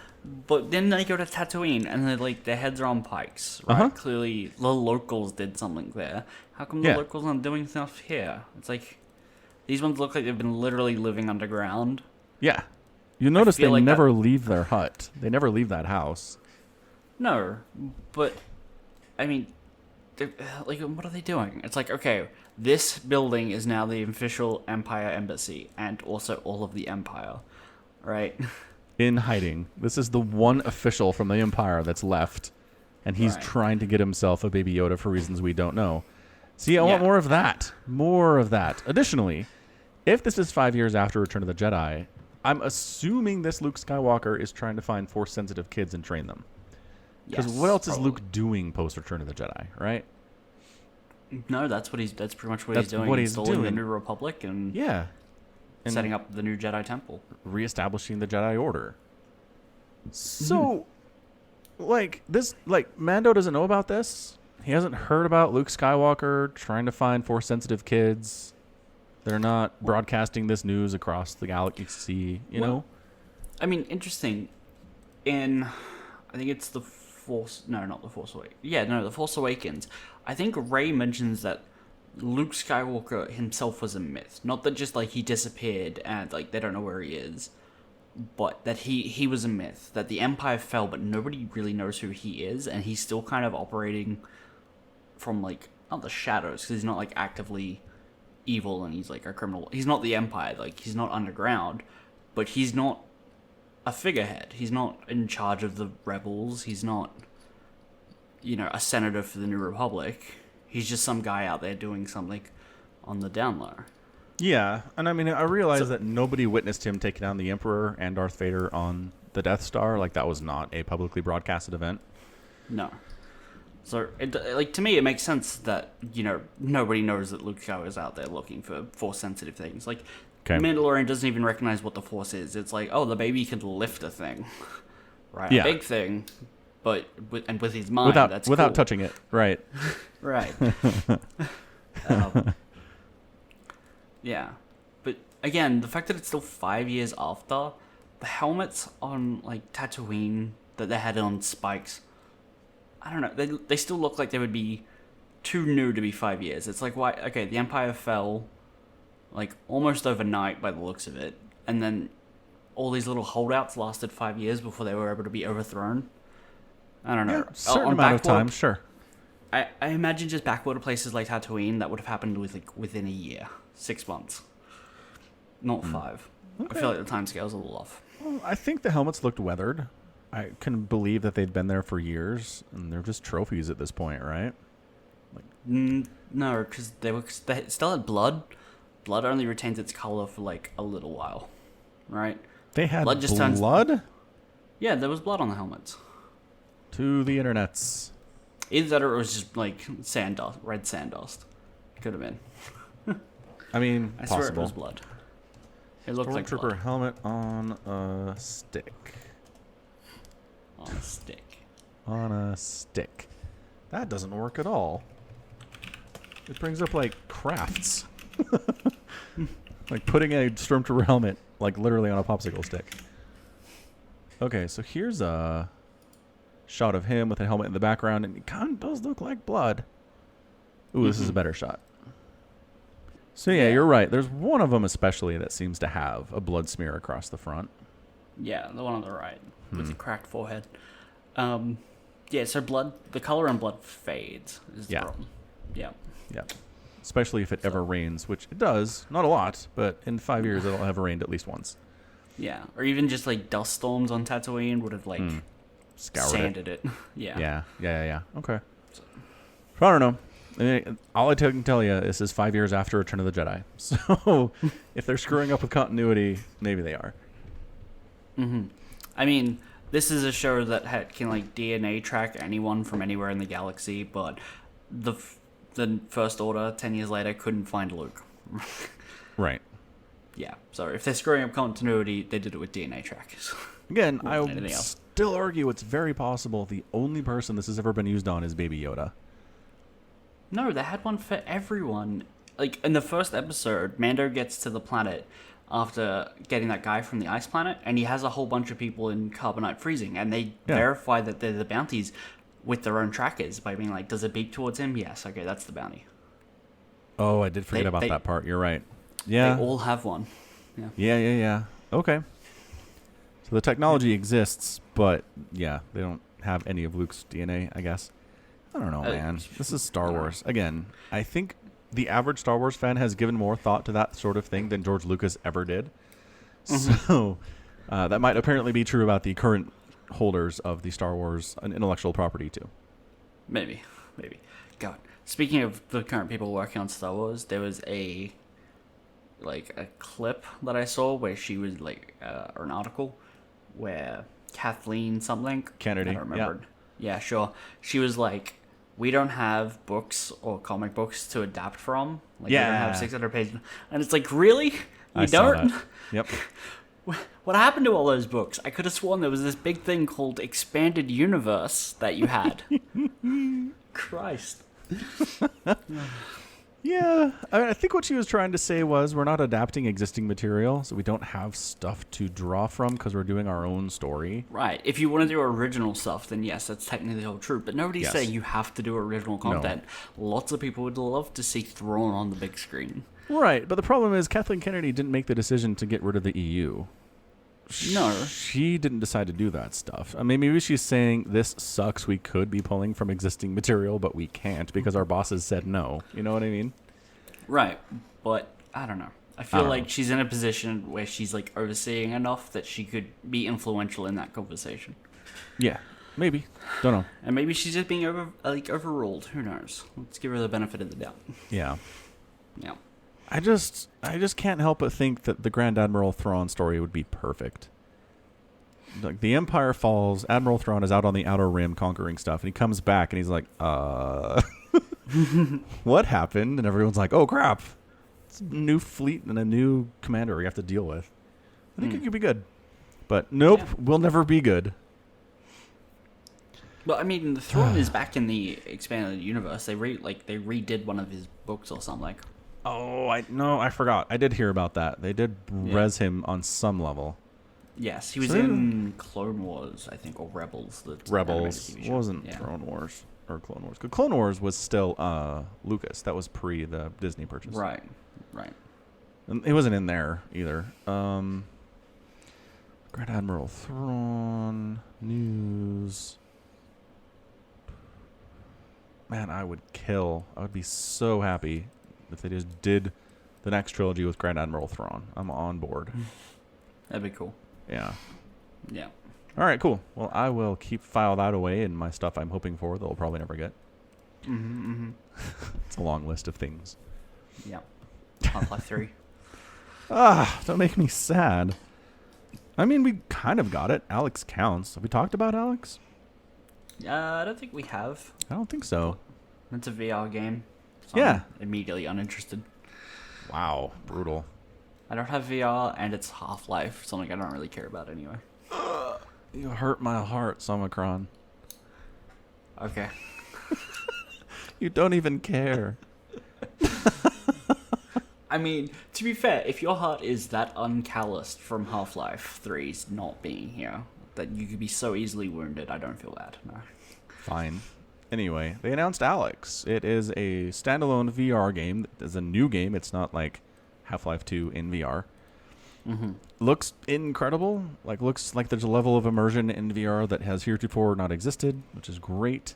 but then they go to Tatooine and they're like their heads are on pikes, right? Clearly, the locals did something there. How come the locals aren't doing stuff here? It's like these ones look like they've been literally living underground. Yeah, you notice they like never leave their hut. They never leave that house. No, but I mean, like, what are they doing? It's like, okay, this building is now the official Empire embassy and also all of the Empire, right? In hiding. This is the one official from the Empire that's left, and he's trying to get himself a Baby Yoda for reasons we don't know. See, I want more of that. More of that. Additionally, if this is 5 years after Return of the Jedi, I'm assuming this Luke Skywalker is trying to find Force-sensitive kids and train them. Because what else is Luke doing post Return of the Jedi, right? No, that's pretty much what he's doing. Installing the New Republic and setting up the new Jedi Temple, reestablishing the Jedi Order. So, Mando doesn't know about this. He hasn't heard about Luke Skywalker trying to find Force-sensitive kids. They're not broadcasting this news across the galaxy, you know? I mean, interesting. I think it's the Force... No, not the Force Awakens. Yeah, no, the Force Awakens. I think Rey mentions that Luke Skywalker himself was a myth. Not that just, like, he disappeared and, like, they don't know where he is. But that he was a myth. That the Empire fell, but nobody really knows who he is. And he's still kind of operating from like not the shadows, because he's not like actively evil and he's like a criminal. He's not the Empire, like he's not underground, but he's not a figurehead. He's not in charge of the rebels. He's not, a senator for the New Republic. He's just some guy out there doing something on the down low. Yeah, and I mean, I realize that nobody witnessed him take down the Emperor and Darth Vader on the Death Star. Like, that was not a publicly broadcasted event. No. So, to me, it makes sense that, nobody knows that Luke Skywalker's out there looking for Force-sensitive things. Like, Okay. Mandalorian doesn't even recognize what the Force is. It's like, oh, the baby can lift a thing. Right? Yeah. A big thing, but with his mind, Without cool. touching it, right. Right. Yeah. But, again, the fact that it's still 5 years after, the helmets on, like, Tatooine that they had on spikes, I don't know, they still look like they would be too new to be 5 years. It's like, why? Okay, the Empire fell, like, almost overnight by the looks of it, and then all these little holdouts lasted 5 years before they were able to be overthrown. I don't know. Yeah, certain amount of time, sure. I imagine just backwater places like Tatooine, that would have happened within a year, 6 months, not 5. Okay. I feel like the timescale's a little off. Well, I think the helmets looked weathered. I couldn't believe that they'd been there for years, and they're just trophies at this point, right? No, because they still had blood. Blood only retains its color for like a little while, right? They had Blood just blood? Yeah, there was blood on the helmets. To the internets. Either that or it was just like sand dust, red sand dust. Could have been. I mean, I swear it possible. was blood. It looked like Stormtrooper blood helmet on a stick. on a stick. On a stick. That doesn't work at all. It brings up, like, crafts. Like putting a Stormtrooper helmet, like, literally on a popsicle stick. Okay, so here's a shot of him with a helmet in the background, and it kind of does look like blood. Ooh, this is a better shot. So, yeah, you're right. There's one of them especially that seems to have a blood smear across the front. Yeah, the one on the right with the cracked forehead. Yeah, so the color in blood fades is the problem. Yeah. Yeah. Especially if it ever rains, which it does. Not a lot, but in 5 years it'll have rained at least once. Yeah, or even just like dust storms on Tatooine would have like Scoured sanded it. Yeah. Yeah. Okay. I don't know. I mean, all I can tell you is this 5 years after Return of the Jedi. So if they're screwing up with continuity, maybe they are. I mean, this is a show that can like DNA track anyone from anywhere in the galaxy, but the First Order 10 years later couldn't find Luke. Right. Yeah, so if they're screwing up continuity, they did it with DNA trackers. Again, More I than would anything else. still argue it's very possible the only person this has ever been used on is Baby Yoda. No, they had one for everyone. Like, in the first episode, Mando gets to the planet after getting that guy from the ice planet, and he has a whole bunch of people in carbonite freezing, and they verify that they're the bounties with their own trackers by being like, does it beep towards him? Yes, okay, that's the bounty. Oh, I did forget about that part. You're right. Yeah. They all have one. Yeah. Okay. So the technology exists, but yeah, they don't have any of Luke's DNA, I guess. I don't know, man. This is Star Wars. Again, I think the average Star Wars fan has given more thought to that sort of thing than George Lucas ever did. So that might apparently be true about the current holders of the Star Wars intellectual property, too. Maybe. God. Speaking of the current people working on Star Wars, there was a clip that I saw where she was or an article where Kathleen something Kennedy, I don't remember. Yeah, sure. She was like, we don't have books or comic books to adapt from. Like, we don't have 600 pages. And it's like, really? You don't? Saw that. Yep. What happened to all those books? I could have sworn there was this big thing called Expanded Universe that you had. Christ. Yeah, I think what she was trying to say was we're not adapting existing material, so we don't have stuff to draw from because we're doing our own story. Right. If you want to do original stuff, then yes, that's technically all true. But nobody's saying you have to do original content. No. Lots of people would love to see Thrawn on the big screen. Right, but the problem is Kathleen Kennedy didn't make the decision to get rid of the EU. No. She didn't decide to do that stuff. I mean, maybe she's saying this sucks. We could be pulling from existing material, but we can't because our bosses said no. You know what I mean? Right, but I don't know. I feel don't like know. she's in a position where she's like overseeing enough that she could be influential in that conversation. Yeah, maybe. Don't know. And maybe she's just being overruled. Who knows? Let's give her the benefit of the doubt. Yeah. Yeah. I just can't help but think that the Grand Admiral Thrawn story would be perfect. Like the Empire falls, Admiral Thrawn is out on the Outer Rim conquering stuff, and he comes back and he's like, what happened? And everyone's like, oh crap. It's a new fleet and a new commander we have to deal with. I think it could be good. But nope, Yeah. we'll never be good. But I mean, the Thrawn is back in the expanded universe. They redid one of his books or something. Oh, I forgot. I did hear about that. They did res him on some level. Yes, he was So- in Clone Wars, I think, or Rebels. The Rebels animated TV show. wasn't Yeah. Throne Wars or Clone Wars. 'Cause Clone Wars was still Lucas. That was pre the Disney purchase. Right. And it wasn't in there either. Grand Admiral Thrawn news. Man, I would be so happy if they just did the next trilogy with Grand Admiral Thrawn. I'm on board. That'd be cool. Yeah. Yeah. All right, cool. Well, I will file that away in my stuff I'm hoping for that we'll probably never get. It's a long list of things. Yeah. Half-Life 3. Don't make me sad. I mean, we kind of got it. Alex counts. Have we talked about Alex? I don't think we have. I don't think so. It's a VR game. So Yeah. I'm immediately uninterested. Wow, brutal. I don't have VR, and it's Half-Life, something I don't really care about anyway. You hurt my heart, Somicron. Okay. You don't even care. I mean, to be fair, if your heart is that uncalloused from Half-Life 3's not being here, that you could be so easily wounded, I don't feel bad. No. Fine. Anyway, they announced Alex. It is a standalone VR game. It's a new game. It's not like Half-Life 2 in VR. Looks incredible. Looks like there's a level of immersion in VR that has heretofore not existed, which is great.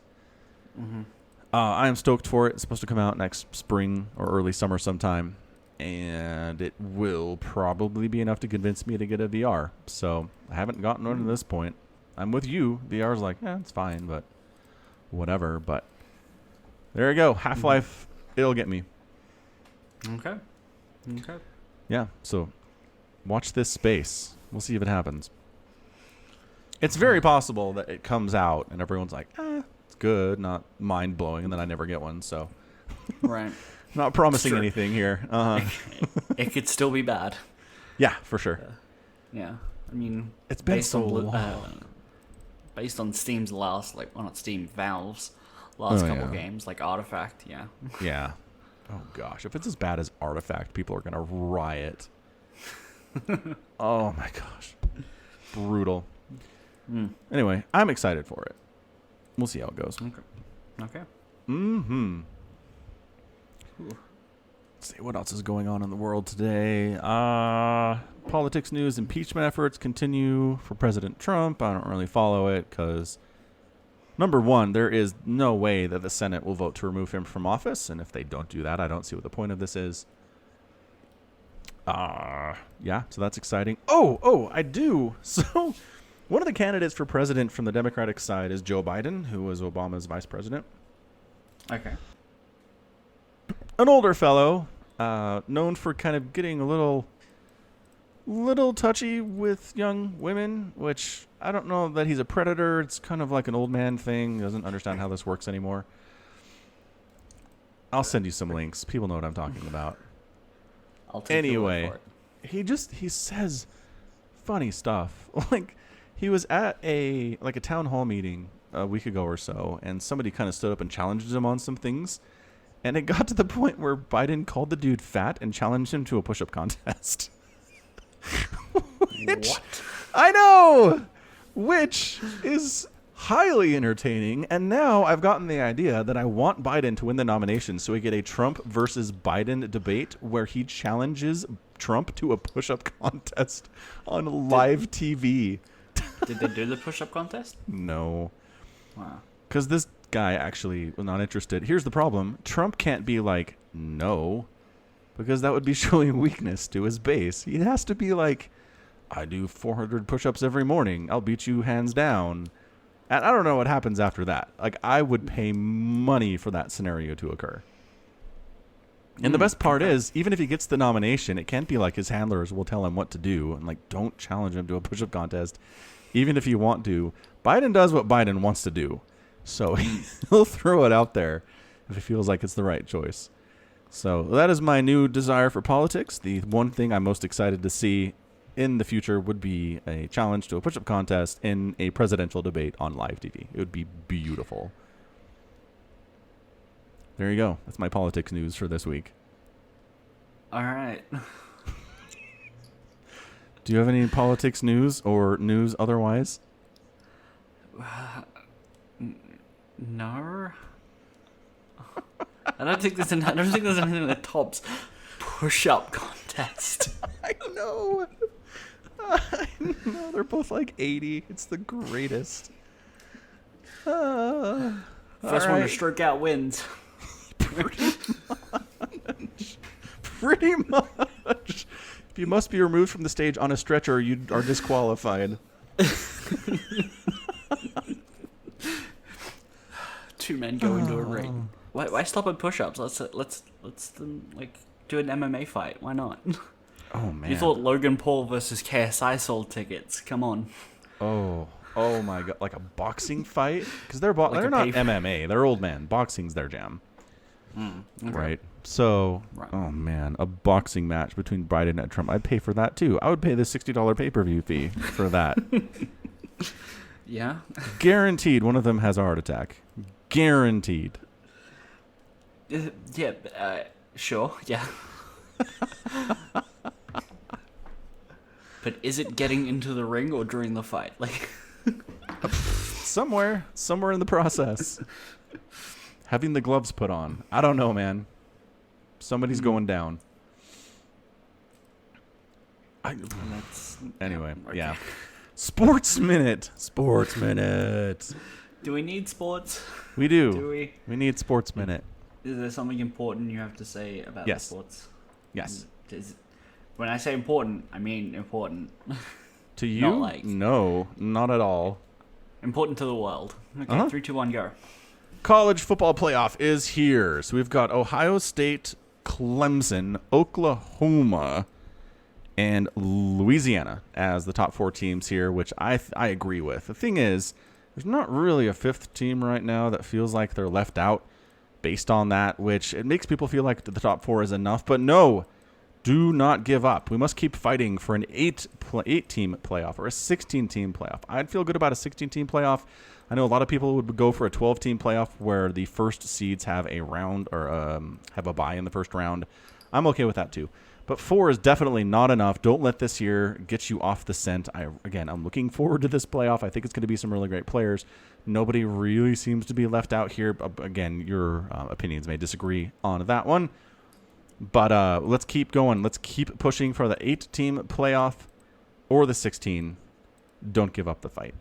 I am stoked for it. It's supposed to come out next spring or early summer sometime, and it will probably be enough to convince me to get a VR. So I haven't gotten one at this point. I'm with you. VR's like, it's fine, but whatever. But there you go. Half-Life, it'll get me. Okay. Yeah, so watch this space. We'll see if it happens. It's very possible that it comes out and everyone's like, it's good, not mind-blowing, and then I never get one, so Right. not promising Sure. anything here. It could still be bad. Yeah, for sure. Yeah. I mean, It's been based so on long. based on Steam's last, not Steam, Valve's last couple yeah. games, like Artifact, yeah. Yeah. Oh, gosh. If it's as bad as Artifact, people are going to riot. Oh, my gosh. Brutal. Anyway, I'm excited for it. We'll see how it goes. Okay. Mm-hmm. Let's see what else is going on in the world today. Politics news, impeachment efforts continue for President Trump. I don't really follow it because, number one, there is no way that the Senate will vote to remove him from office. And if they don't do that, I don't see what the point of this is. Yeah, so that's exciting. Oh, I do. So one of the candidates for president from the Democratic side is Joe Biden, who was Obama's vice president. Okay. An older fellow, known for kind of getting a little touchy with young women, which I don't know that he's a predator. It's kind of like an old man thing. He doesn't understand how this works anymore. I'll send you some links. People know what I'm talking about. I'll take your word Anyway, for it. he says funny stuff. Like he was at a town hall meeting a week ago or so, and somebody kind of stood up and challenged him on some things. And it got to the point where Biden called the dude fat and challenged him to a push-up contest. What? I know! Which is highly entertaining. And now I've gotten the idea that I want Biden to win the nomination so we get a Trump versus Biden debate where he challenges Trump to a push-up contest on live TV. Did they do the push-up contest? No. Wow. Because this guy actually was not interested. Here's the problem. Trump can't be like, no, because that would be showing weakness to his base. He has to be like, I do 400 push-ups every morning. I'll beat you hands down. And I don't know what happens after that. Like, I would pay money for that scenario to occur. And the best part is, even if he gets the nomination, it can't be like his handlers will tell him what to do. And, like, don't challenge him to a push-up contest, even if you want to. Biden does what Biden wants to do. So he'll throw it out there if he feels like it's the right choice. So that is my new desire for politics. The one thing I'm most excited to see in the future would be a challenge to a push-up contest in a presidential debate on live TV. It would be beautiful. There you go. That's my politics news for this week. All right. Do you have any politics news or news otherwise? No. I don't think there's anything that tops push-up contest. I know. I know. They're both like 80. It's the greatest. First one to stroke out wins. Pretty much. If you must be removed from the stage on a stretcher, you are disqualified. Two men go into a ring. Why stop at push-ups? Let's like do an MMA fight. Why not? Oh man. You thought Logan Paul versus KSI sold tickets? Come on. Oh my god! Like a boxing fight? Because they're Like they're a not pay- MMA. They're old man. Boxing's their jam. Okay. Right. So, Right. oh man, a boxing match between Biden and Trump. I'd pay for that too. I would pay the $60 pay-per-view fee for that. Yeah. Guaranteed one of them has a heart attack. Guaranteed. Yeah. Sure. Yeah. But is it getting into the ring or during the fight? Like, Somewhere in the process. Having the gloves put on. I don't know, man. Somebody's going down. Anyway, okay. yeah. Sports Minute. Sports Minute. Do we need sports? We do. Do we? We need Sports Minute. Is there something important you have to say about Yes. the sports? Yes. When I say important, I mean important. To you? Not like- No, not at all. Important to the world. Okay, Uh-huh. 3, 2, 1, go. College football playoff is here. So we've got Ohio State, Clemson, Oklahoma, and Louisiana as the top 4 teams here, which I agree with. The thing is, there's not really a 5th team right now that feels like they're left out based on that, which it makes people feel like the top 4 is enough. But no, do not give up. We must keep fighting for an 8-team playoff or a 16-team playoff. I'd feel good about a 16-team playoff. I know a lot of people would go for a 12-team playoff where the first seeds have a round or have a bye in the first round. I'm okay with that too. But 4 is definitely not enough. Don't let this year get you off the scent. I'm looking forward to this playoff. I think it's going to be some really great players. Nobody really seems to be left out here. Again, your opinions may disagree on that one. But let's keep going. Let's keep pushing for the 8-team playoff or the 16. Don't give up the fight.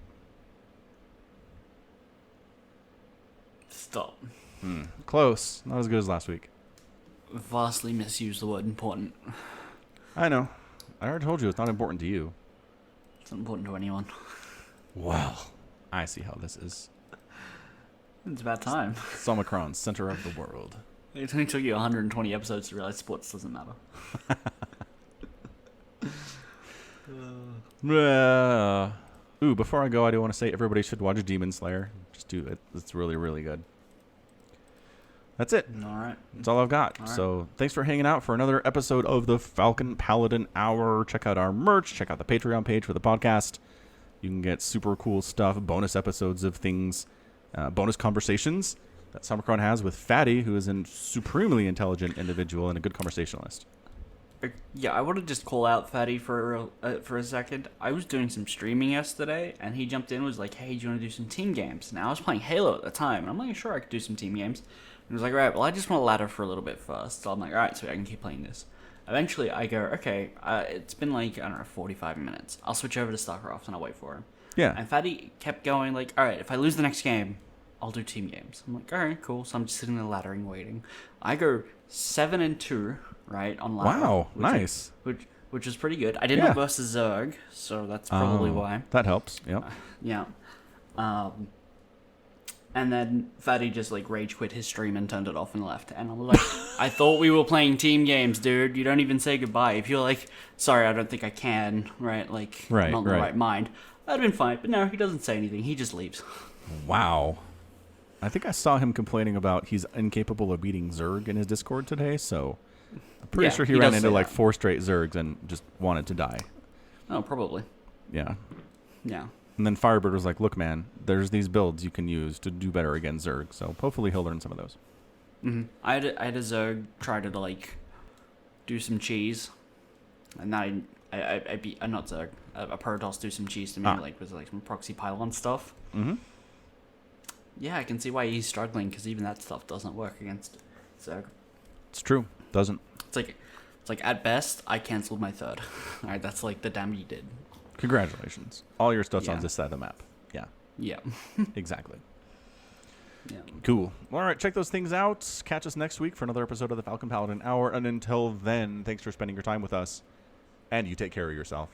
Stop. Close. Not as good as last week. Vastly misused the word important. I know. I already told you it's not important to you. It's not important to anyone. Well, I see how this is. It's about time. It's Omicron, center of the world. It only took you 120 episodes to realize sports doesn't matter. Ooh, before I go, I do want to say everybody should watch Demon Slayer. Just do it. It's really, really good. That's it. All right. That's all I've got. All right. So thanks for hanging out for another episode of the Falcon Paladin Hour. Check out our merch. Check out the Patreon page for the podcast. You can get super cool stuff, bonus episodes of things, bonus conversations that Omicron has with Fatty, who is a supremely intelligent individual and a good conversationalist. Yeah, I want to just call out Fatty for a second. I was doing some streaming yesterday, and he jumped in and was like, hey, do you want to do some team games? Now, I was playing Halo at the time, and I'm like, sure, I could do some team games. And he was like, all right, well, I just want to ladder for a little bit first. So I'm like, all right, so I can keep playing this. Eventually, I go, okay, it's been like, I don't know, 45 minutes. I'll switch over to StarCraft, and I'll wait for him. Yeah. And Fatty kept going like, all right, if I lose the next game, I'll do team games. I'm like, all right, cool. So I'm just sitting there laddering, waiting. I go 7-2, right, on ladder. Wow, nice. Which is pretty good. I did not versus Zerg, so that's probably why. That helps. Yep. Yeah. And then Fatty just like rage quit his stream and turned it off and left. And I was like, I thought we were playing team games, dude. You don't even say goodbye. If you're like, sorry, I don't think I can, right? Like, Right, not in the right. right mind. That'd have been fine. But no, he doesn't say anything. He just leaves. Wow. I think I saw him complaining about he's incapable of beating Zerg in his Discord today, so I'm pretty Yeah, sure he he ran does into say like that. 4 straight Zergs and just wanted to die. Oh, probably. Yeah. Yeah. And then Firebird was like, look, man, there's these builds you can use to do better against Zerg, so hopefully he'll learn some of those. Mm-hmm. I had a Zerg try to like do some cheese, and then I beat not Zerg, a Protoss do some cheese to me, like with like some proxy pylon stuff. Mm-hmm. Yeah, I can see why he's struggling because even that stuff doesn't work against Zerg. It's true. Doesn't. It's like at best I canceled my third. All right, that's like the damage he did. Congratulations. All your stuff's on Yeah. this side of the map. Yeah, Yeah. exactly. Yeah. Cool. All right, check those things out. Catch us next week for another episode of the Falcon Paladin Hour. And until then, thanks for spending your time with us. And you take care of yourself.